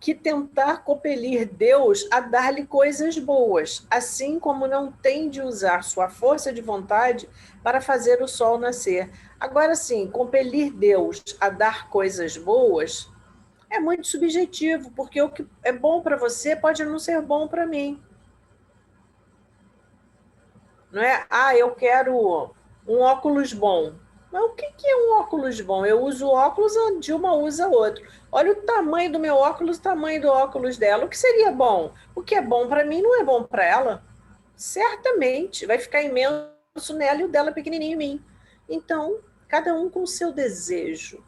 que tentar compelir Deus a dar-lhe coisas boas, assim como não tem de usar sua força de vontade para fazer o sol nascer. Agora sim, compelir Deus a dar coisas boas é muito subjetivo, porque o que é bom para você pode não ser bom para mim. Não é? Ah, eu quero um óculos bom. Mas o que é um óculos bom? Eu uso óculos, a Dilma usa outro. Olha o tamanho do meu óculos, o tamanho do óculos dela. O que seria bom? O que é bom para mim não é bom para ela. Certamente vai ficar imenso nela e o dela pequenininho em mim. Então, cada um com o seu desejo,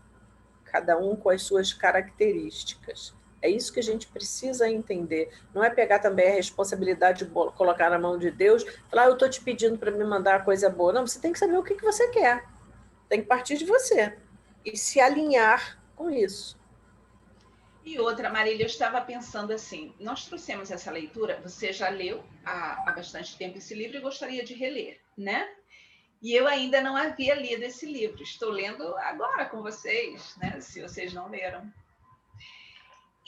cada um com as suas características. É isso que a gente precisa entender. Não é pegar também a responsabilidade de colocar na mão de Deus, falar, eu estou te pedindo para me mandar coisa boa. Não, você tem que saber o que você quer. Tem que partir de você e se alinhar com isso. E outra, Marília, eu estava pensando assim, nós trouxemos essa leitura, você já leu há bastante tempo esse livro e gostaria de reler, né? E eu ainda não havia lido esse livro, estou lendo agora com vocês, né? Se vocês não leram.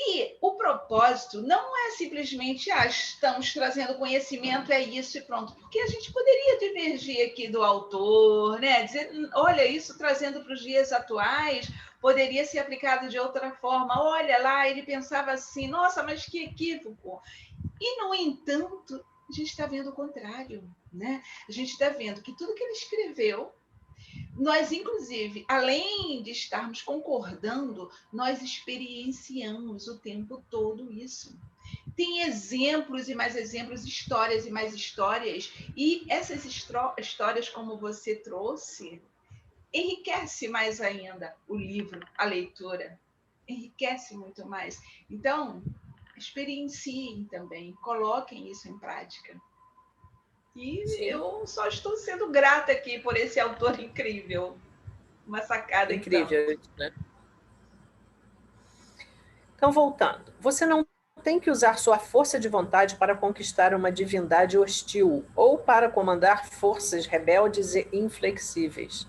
E o propósito não é simplesmente, estamos trazendo conhecimento, é isso e pronto. Porque a gente poderia divergir aqui do autor, né? Dizer, olha, isso trazendo para os dias atuais, poderia ser aplicado de outra forma. Olha lá, ele pensava assim, nossa, mas que equívoco. E, no entanto, a gente está vendo o contrário, né? A gente está vendo que tudo que ele escreveu, nós, inclusive, além de estarmos concordando, nós experienciamos o tempo todo isso. Tem exemplos e mais exemplos, histórias e mais histórias, e essas histórias, como você trouxe, enriquece mais ainda o livro, a leitura, enriquece muito mais. Então, experienciem também, coloquem isso em prática. E sim, eu só estou sendo grata aqui por esse autor incrível. Uma sacada incrível, então. Né? Então, voltando. Você não tem que usar sua força de vontade para conquistar uma divindade hostil ou para comandar forças rebeldes e inflexíveis.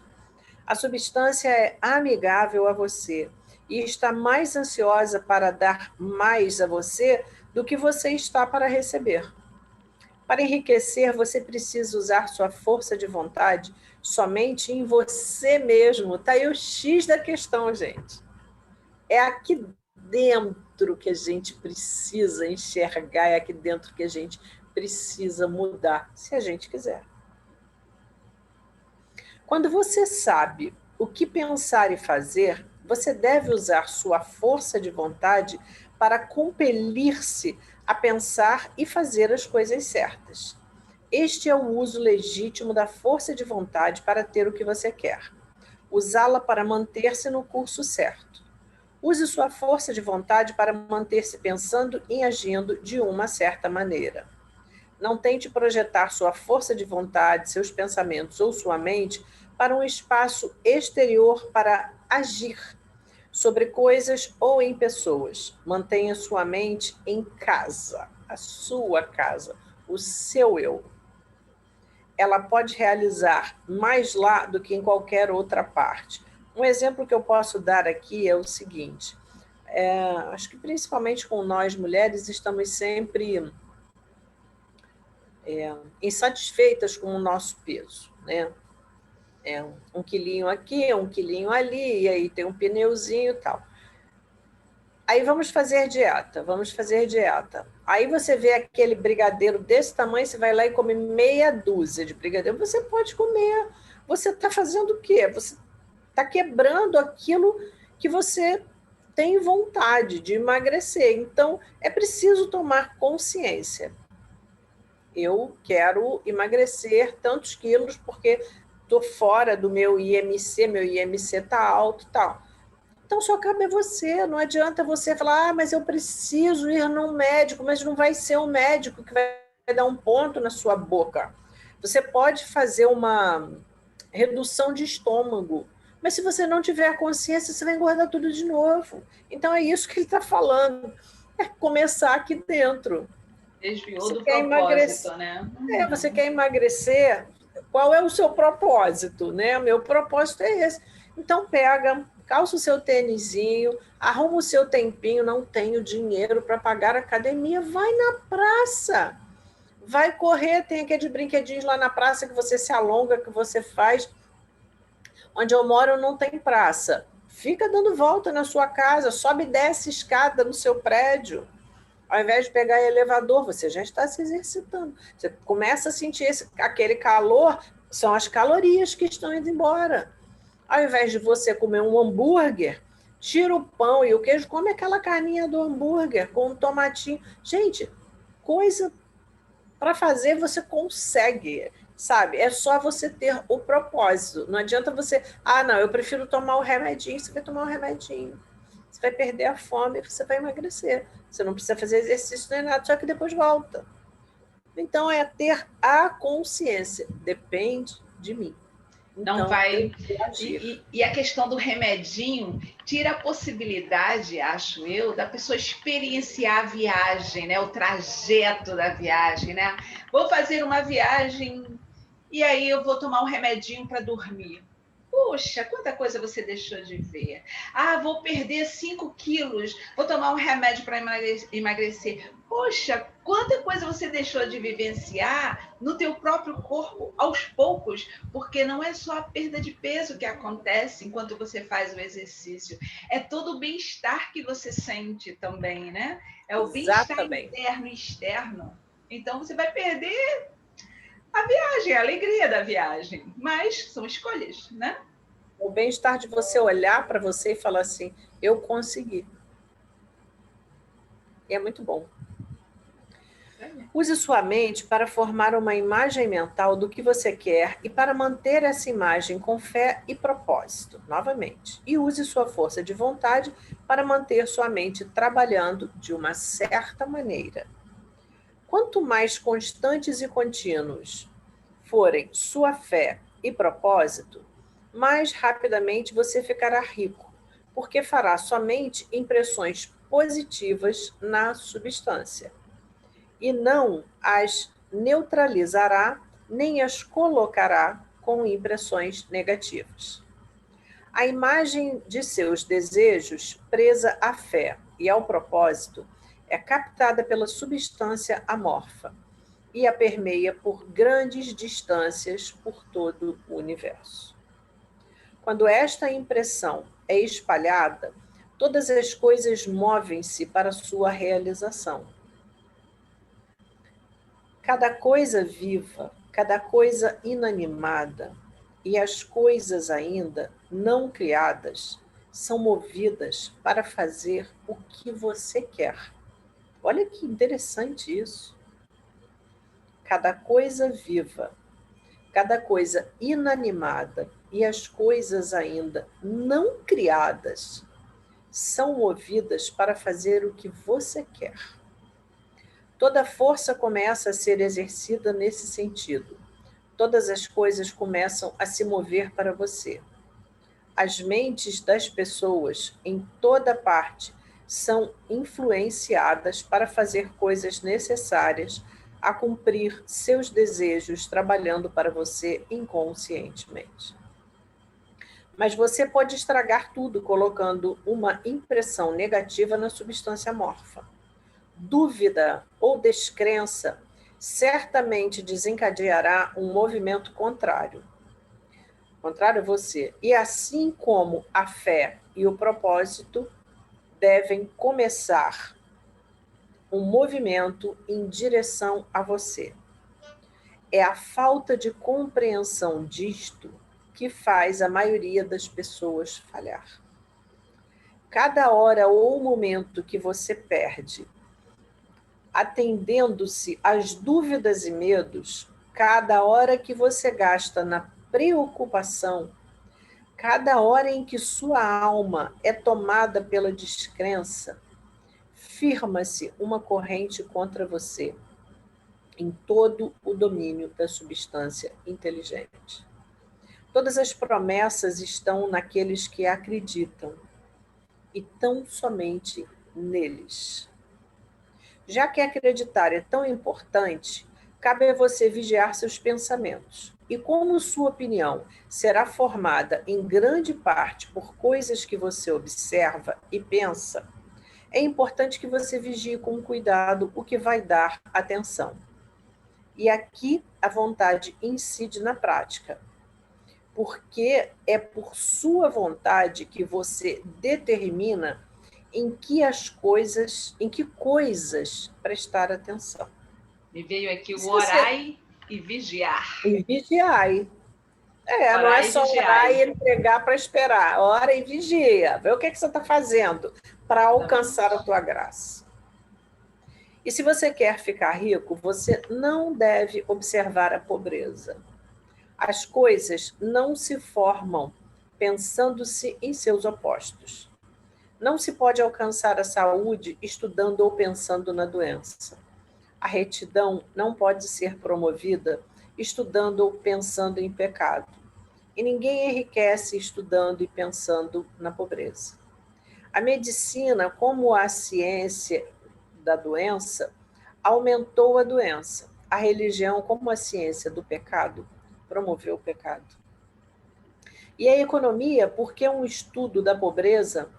A substância é amigável a você e está mais ansiosa para dar mais a você do que você está para receber. Para enriquecer, você precisa usar sua força de vontade somente em você mesmo. Está aí o X da questão, gente. É aqui dentro que a gente precisa enxergar, é aqui dentro que a gente precisa mudar, se a gente quiser. Quando você sabe o que pensar e fazer, você deve usar sua força de vontade para compelir-se a pensar e fazer as coisas certas. Este é o uso legítimo da força de vontade para ter o que você quer. Usá-la para manter-se no curso certo. Use sua força de vontade para manter-se pensando e agindo de uma certa maneira. Não tente projetar sua força de vontade, seus pensamentos ou sua mente para um espaço exterior para agir sobre coisas ou em pessoas. Mantenha sua mente em casa, a sua casa, o seu eu. Ela pode realizar mais lá do que em qualquer outra parte. Um exemplo que eu posso dar aqui é o seguinte: acho que principalmente com nós mulheres estamos sempre insatisfeitas com o nosso peso, né? Um quilinho aqui, um quilinho ali, e aí tem um pneuzinho e tal. Aí vamos fazer dieta, vamos fazer dieta. Aí você vê aquele brigadeiro desse tamanho, você vai lá e come meia dúzia de brigadeiro. Você pode comer. Você está fazendo o quê? Você está quebrando aquilo que você tem vontade de emagrecer. Então, é preciso tomar consciência. Eu quero emagrecer tantos quilos porque estou fora do meu IMC está alto e tal. Então, só cabe a você. Não adianta você falar, mas eu preciso ir num médico, mas não vai ser um médico que vai dar um ponto na sua boca. Você pode fazer uma redução de estômago, mas se você não tiver a consciência, você vai engordar tudo de novo. Então, é isso que ele está falando. É começar aqui dentro. Desviou Você do quer propósito, emagrecer, né? você quer emagrecer, qual é o seu propósito, né? O meu propósito é esse. Então pega, calça o seu tênisinho, arruma o seu tempinho, não tenho dinheiro para pagar a academia, vai na praça. Vai correr, tem aqueles brinquedinhos lá na praça que você se alonga, que você faz. Onde eu moro não tem praça. Fica dando volta na sua casa, sobe e desce escada no seu prédio. Ao invés de pegar elevador, você já está se exercitando. Você começa a sentir aquele calor, são as calorias que estão indo embora. Ao invés de você comer um hambúrguer, tira o pão e o queijo, come aquela carninha do hambúrguer com um tomatinho. Gente, coisa para fazer você consegue, sabe? É só você ter o propósito. Não adianta você, não, eu prefiro tomar o remedinho. Você vai tomar o remedinho. Você vai perder a fome e você vai emagrecer. Você não precisa fazer exercício nem nada, só que depois volta. Então, é ter a consciência. Depende de mim. Não Então, eu vai. vou agir. E a questão do remedinho tira a possibilidade, acho eu, da pessoa experienciar a viagem, né? O trajeto da viagem, né? Vou fazer uma viagem e aí eu vou tomar um remedinho para dormir. Puxa, quanta coisa você deixou de ver. Vou perder 5 quilos, vou tomar um remédio para emagrecer. Poxa, quanta coisa você deixou de vivenciar no teu próprio corpo aos poucos, porque não é só a perda de peso que acontece enquanto você faz o exercício, é todo o bem-estar que você sente também, né? É o bem-estar Exatamente. interno e externo. Então você vai perder a viagem, a alegria da viagem, mas são escolhas, né? O bem-estar de você olhar para você e falar assim, eu consegui. E é muito bom. Use sua mente para formar uma imagem mental do que você quer e para manter essa imagem com fé e propósito, novamente. E use sua força de vontade para manter sua mente trabalhando de uma certa maneira. Quanto mais constantes e contínuos forem sua fé e propósito, mais rapidamente você ficará rico, porque fará somente impressões positivas na substância e não as neutralizará nem as colocará com impressões negativas. A imagem de seus desejos, presa à fé e ao propósito, é captada pela substância amorfa e a permeia por grandes distâncias por todo o universo. Quando esta impressão é espalhada, todas as coisas movem-se para sua realização. Cada coisa viva, cada coisa inanimada e as coisas ainda não criadas são movidas para fazer o que você quer. Olha que interessante isso. Cada coisa viva, cada coisa inanimada e as coisas ainda não criadas são movidas para fazer o que você quer. Toda força começa a ser exercida nesse sentido. Todas as coisas começam a se mover para você. As mentes das pessoas em toda parte são influenciadas para fazer coisas necessárias a cumprir seus desejos, trabalhando para você inconscientemente. Mas você pode estragar tudo colocando uma impressão negativa na substância amorfa. Dúvida ou descrença certamente desencadeará um movimento contrário a você. E assim como a fé e o propósito devem começar um movimento em direção a você. É a falta de compreensão disto que faz a maioria das pessoas falhar. Cada hora ou momento que você perde atendendo-se às dúvidas e medos, cada hora que você gasta na preocupação, cada hora em que sua alma é tomada pela descrença, firma-se uma corrente contra você em todo o domínio da substância inteligente. Todas as promessas estão naqueles que acreditam e tão somente neles. Já que acreditar é tão importante, cabe a você vigiar seus pensamentos. E como sua opinião será formada em grande parte por coisas que você observa e pensa, é importante que você vigie com cuidado o que vai dar atenção. E aqui a vontade incide na prática, porque é por sua vontade que você determina em que coisas prestar atenção. Me veio aqui o orai e vigiar. E vigiai. Não é só orar e entregar para esperar. Ora e vigia. Vê o que você está fazendo para alcançar a tua graça. E se você quer ficar rico, você não deve observar a pobreza. As coisas não se formam pensando-se em seus opostos. Não se pode alcançar a saúde estudando ou pensando na doença. A retidão não pode ser promovida estudando ou pensando em pecado. E ninguém enriquece estudando e pensando na pobreza. A medicina, como a ciência da doença, aumentou a doença. A religião, como a ciência do pecado, promoveu o pecado. E a economia, porque um estudo da pobreza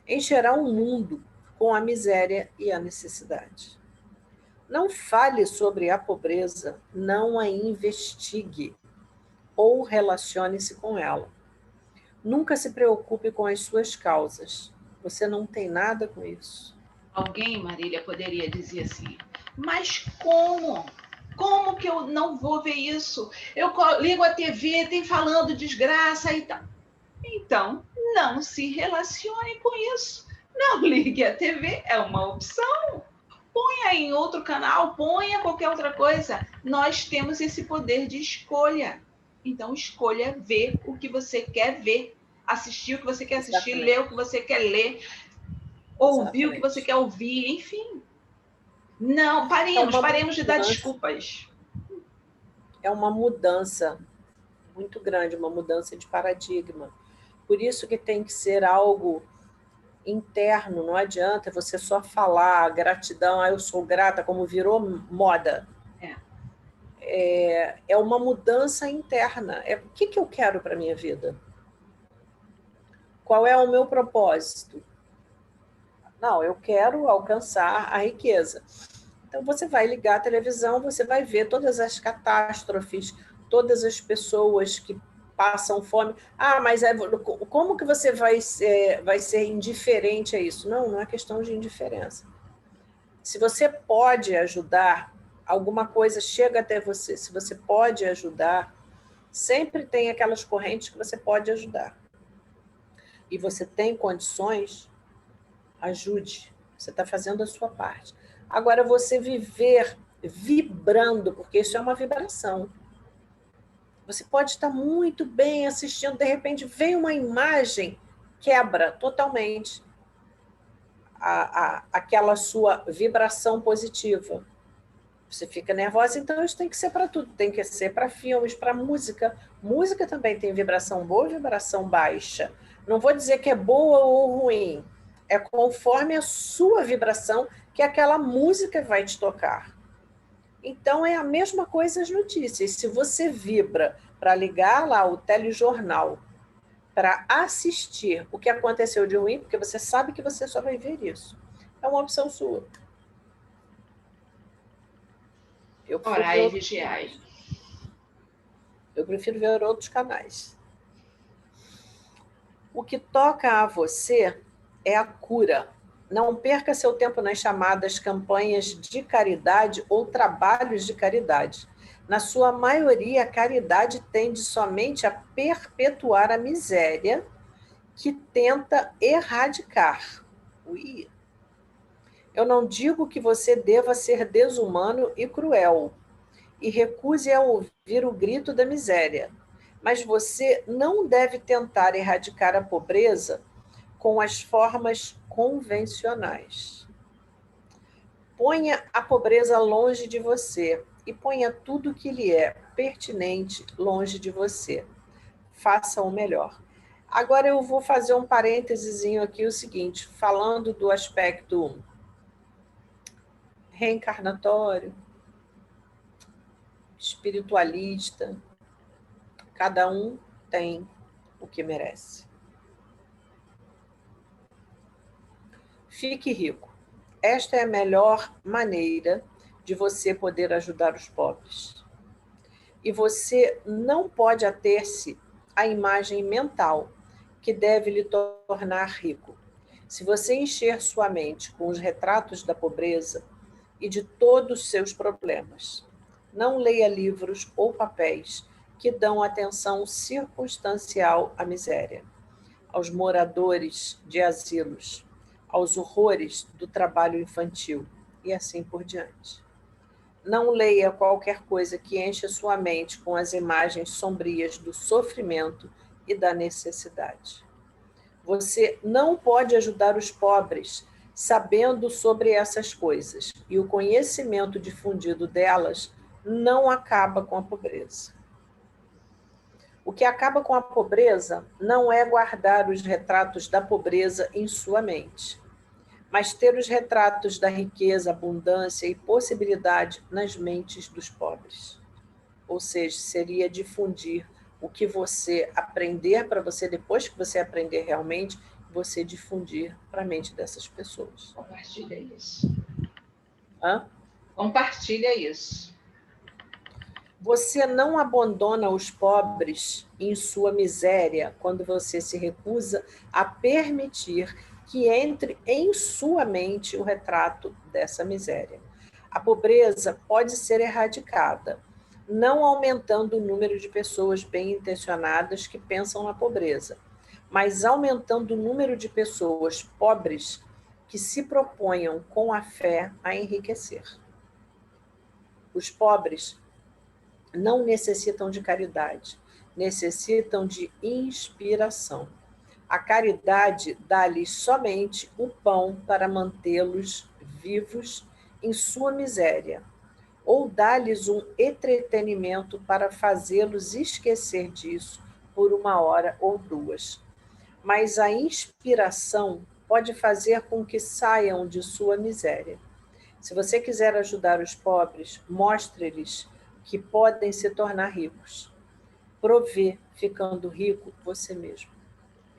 encherá o mundo com a miséria e a necessidade. Não fale sobre a pobreza, não a investigue ou relacione-se com ela. Nunca se preocupe com as suas causas. Você não tem nada com isso. Alguém, Marília, poderia dizer assim, mas como? Como que eu não vou ver isso? Eu ligo a TV, tem falando desgraça e tal. Então, não se relacione com isso. Não ligue a TV, é uma opção. Ponha em outro canal, ponha qualquer outra coisa. Nós temos esse poder de escolha. Então, escolha ver o que você quer ver, assistir o que você quer assistir, ler o que você quer ler, ouvir o que você quer ouvir, enfim. Não, paremos de dar desculpas. É uma mudança muito grande, uma mudança de paradigma. Por isso que tem que ser algo interno, não adianta você só falar gratidão, eu sou grata, como virou moda. É uma mudança interna. O que eu quero para a minha vida? Qual é o meu propósito? Não, eu quero alcançar a riqueza. Então, você vai ligar a televisão, você vai ver todas as catástrofes, todas as pessoas que passam fome. Ah, mas como que você vai ser indiferente a isso? Não, não é questão de indiferença. Se você pode ajudar, alguma coisa chega até você. Se você pode ajudar, sempre tem aquelas correntes que você pode ajudar. E você tem condições, ajude. Você está fazendo a sua parte. Agora, você viver vibrando, porque isso é uma vibração. Você pode estar muito bem assistindo, de repente vem uma imagem, quebra totalmente aquela sua vibração positiva. Você fica nervosa, então isso tem que ser para tudo. Tem que ser para filmes, para música. Música também tem vibração boa e vibração baixa. Não vou dizer que é boa ou ruim. É conforme a sua vibração que aquela música vai te tocar. Então, é a mesma coisa as notícias. Se você vibra para ligar lá o telejornal, para assistir o que aconteceu de ruim, porque você sabe que você só vai ver isso, é uma opção sua. Orai e vigiai. Eu prefiro ver outros canais. O que toca a você é a cura. Não perca seu tempo nas chamadas campanhas de caridade ou trabalhos de caridade. Na sua maioria, a caridade tende somente a perpetuar a miséria que tenta erradicar. Ui. Eu não digo que você deva ser desumano e cruel e recuse a ouvir o grito da miséria, mas você não deve tentar erradicar a pobreza com as formas convencionais. Ponha a pobreza longe de você e ponha tudo que lhe é pertinente longe de você. Faça o melhor. Agora eu vou fazer um parênteses aqui, o seguinte, falando do aspecto reencarnatório, espiritualista, cada um tem o que merece. Fique rico. Esta é a melhor maneira de você poder ajudar os pobres. E você não pode ater-se à imagem mental que deve lhe tornar rico. Se você encher sua mente com os retratos da pobreza e de todos os seus problemas, não leia livros ou papéis que dão atenção circunstancial à miséria, aos moradores de asilos, aos horrores do trabalho infantil e assim por diante. Não leia qualquer coisa que encha sua mente com as imagens sombrias do sofrimento e da necessidade. Você não pode ajudar os pobres sabendo sobre essas coisas, e o conhecimento difundido delas não acaba com a pobreza. O que acaba com a pobreza não é guardar os retratos da pobreza em sua mente, mas ter os retratos da riqueza, abundância e possibilidade nas mentes dos pobres. Ou seja, seria difundir o que você aprender para você, depois que você aprender realmente, você difundir para a mente dessas pessoas. Compartilha isso. Hã? Compartilha isso. Você não abandona os pobres em sua miséria quando você se recusa a permitir que entre em sua mente o retrato dessa miséria. A pobreza pode ser erradicada, não aumentando o número de pessoas bem-intencionadas que pensam na pobreza, mas aumentando o número de pessoas pobres que se proponham com a fé a enriquecer. Os pobres não necessitam de caridade, necessitam de inspiração. A caridade dá-lhes somente o pão para mantê-los vivos em sua miséria, ou dá-lhes um entretenimento para fazê-los esquecer disso por 1 hora ou 2. Mas a inspiração pode fazer com que saiam de sua miséria. Se você quiser ajudar os pobres, mostre-lhes que podem se tornar ricos. Provê, ficando rico, você mesmo.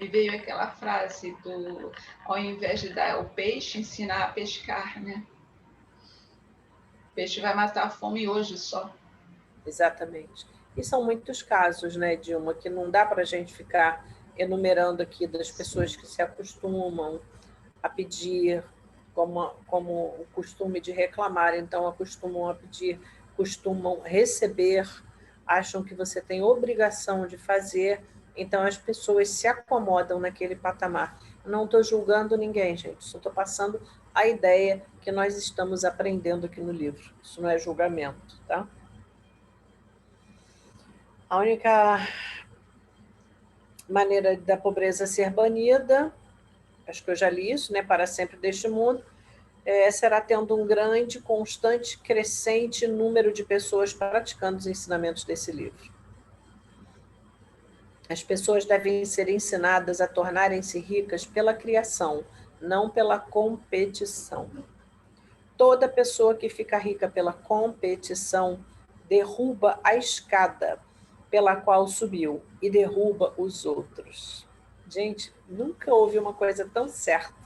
E veio aquela frase do, ao invés de dar o peixe, ensinar a pescar, né? O peixe vai matar a fome hoje só. Exatamente. E são muitos casos, né, Dilma, que não dá para a gente ficar enumerando aqui das pessoas que se acostumam a pedir, como o costume de reclamar, então acostumam a pedir, costumam receber, acham que você tem obrigação de fazer, então as pessoas se acomodam naquele patamar. Não estou julgando ninguém, gente, só estou passando a ideia que nós estamos aprendendo aqui no livro. Isso não é julgamento, tá? A única maneira da pobreza ser banida, acho que eu já li isso, né, para sempre deste mundo, será tendo um grande, constante, crescente número de pessoas praticando os ensinamentos desse livro. As pessoas devem ser ensinadas a tornarem-se ricas pela criação, não pela competição. Toda pessoa que fica rica pela competição derruba a escada pela qual subiu e derruba os outros. Gente, nunca ouvi uma coisa tão certa.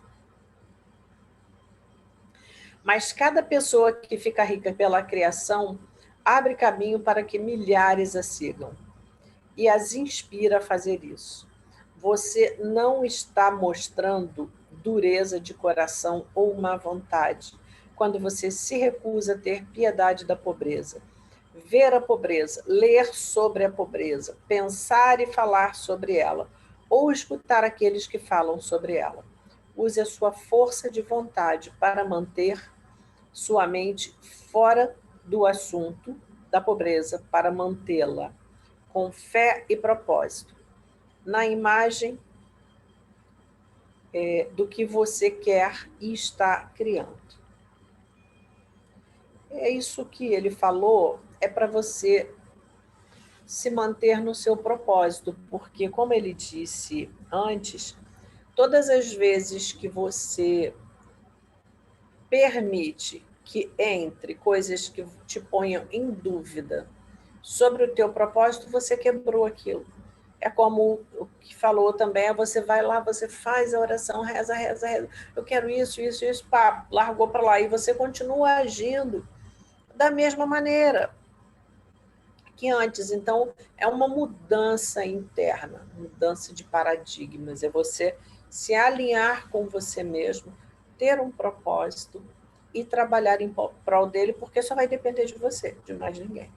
Mas cada pessoa que fica rica pela criação abre caminho para que milhares a sigam e as inspira a fazer isso. Você não está mostrando dureza de coração ou má vontade quando você se recusa a ter piedade da pobreza. Ver a pobreza, ler sobre a pobreza, pensar e falar sobre ela, ou escutar aqueles que falam sobre ela. Use a sua força de vontade para manter sua mente fora do assunto da pobreza, para mantê-la com fé e propósito, na imagem do que você quer e está criando. É isso que ele falou, é para você se manter no seu propósito, porque, como ele disse antes, todas as vezes que você permite que entre coisas que te ponham em dúvida sobre o teu propósito, você quebrou aquilo. É como o que falou também, você vai lá, você faz a oração, reza, reza, reza, eu quero isso, isso, isso, pá, largou para lá, e você continua agindo da mesma maneira que antes. Então, é uma mudança interna, mudança de paradigmas, é você se alinhar com você mesmo, ter um propósito e trabalhar em prol dele, porque só vai depender de você, de mais ninguém.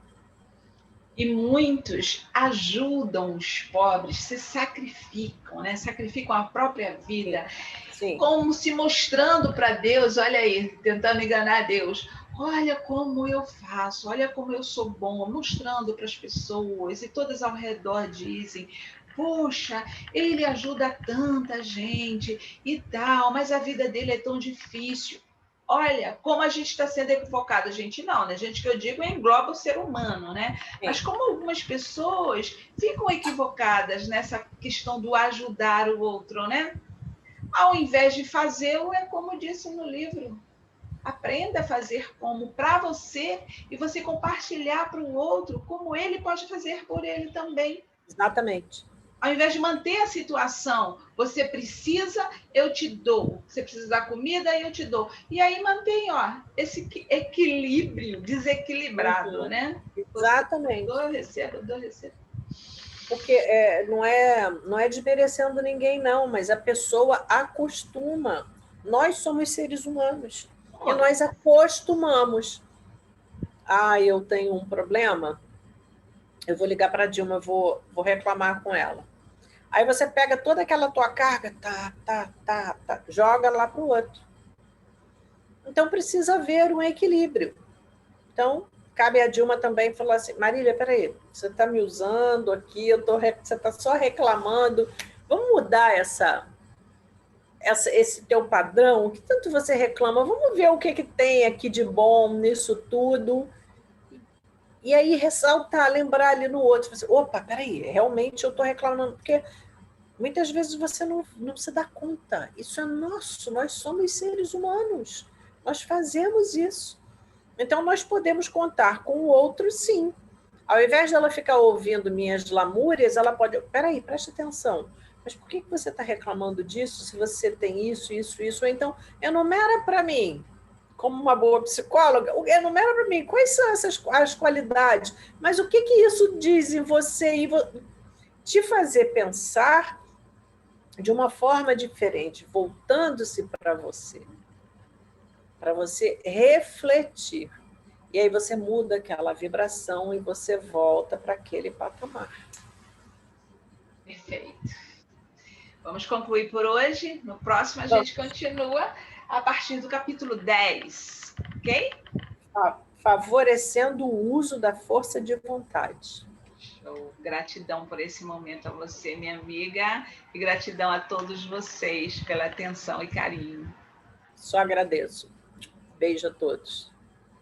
E muitos ajudam os pobres, se sacrificam, né? Sacrificam a própria vida, Sim. como se mostrando para Deus, olha aí, tentando enganar Deus. Olha como eu faço, olha como eu sou bom, mostrando para as pessoas, e todas ao redor dizem: poxa, ele ajuda tanta gente e tal, mas a vida dele é tão difícil. Olha, como a gente está sendo equivocado. Gente, não, né? Gente, que eu digo engloba o ser humano, né? Sim. Mas como algumas pessoas ficam equivocadas nessa questão do ajudar o outro, né? Ao invés de fazê-lo, é como disse no livro. Aprenda a fazer como para você e você compartilhar para o outro como ele pode fazer por ele também. Exatamente. Ao invés de manter a situação, você precisa, eu te dou. Você precisa da comida, eu te dou. E aí mantém, ó, esse equilíbrio desequilibrado, né? Exatamente. Dou, eu recebo, dou, eu recebo. Porque não é desmerecendo ninguém, não, mas a pessoa acostuma. Nós somos seres humanos e nós acostumamos. Ah, eu tenho um problema, eu vou ligar para a Dilma, vou reclamar com ela. Aí você pega toda aquela tua carga, joga lá para o outro. Então precisa haver um equilíbrio. Então, cabe a Dilma também falar assim: Marília, peraí, você está me usando aqui, você está só reclamando, vamos mudar esse teu padrão, o que tanto você reclama, vamos ver o que tem aqui de bom nisso tudo. E aí ressaltar, lembrar ali no outro, assim, opa, peraí, realmente eu estou reclamando, porque muitas vezes você não se dá conta, isso é nosso, nós somos seres humanos, nós fazemos isso. Então, nós podemos contar com o outro, sim. Ao invés dela ficar ouvindo minhas lamúrias, ela pode... Peraí, presta atenção. Mas por que você está reclamando disso se você tem isso, isso, isso? Ou então, enumera para mim, como uma boa psicóloga, enumera para mim quais são as qualidades, mas o que isso diz em você? E te fazer pensar de uma forma diferente, voltando-se para você refletir. E aí você muda aquela vibração e você volta para aquele patamar. Perfeito. Vamos concluir por hoje. No próximo a gente continua a partir do capítulo 10, ok? Favorecendo o uso da força de vontade. Show. Gratidão por esse momento a você, minha amiga, e gratidão a todos vocês pela atenção e carinho. Só agradeço. Beijo a todos.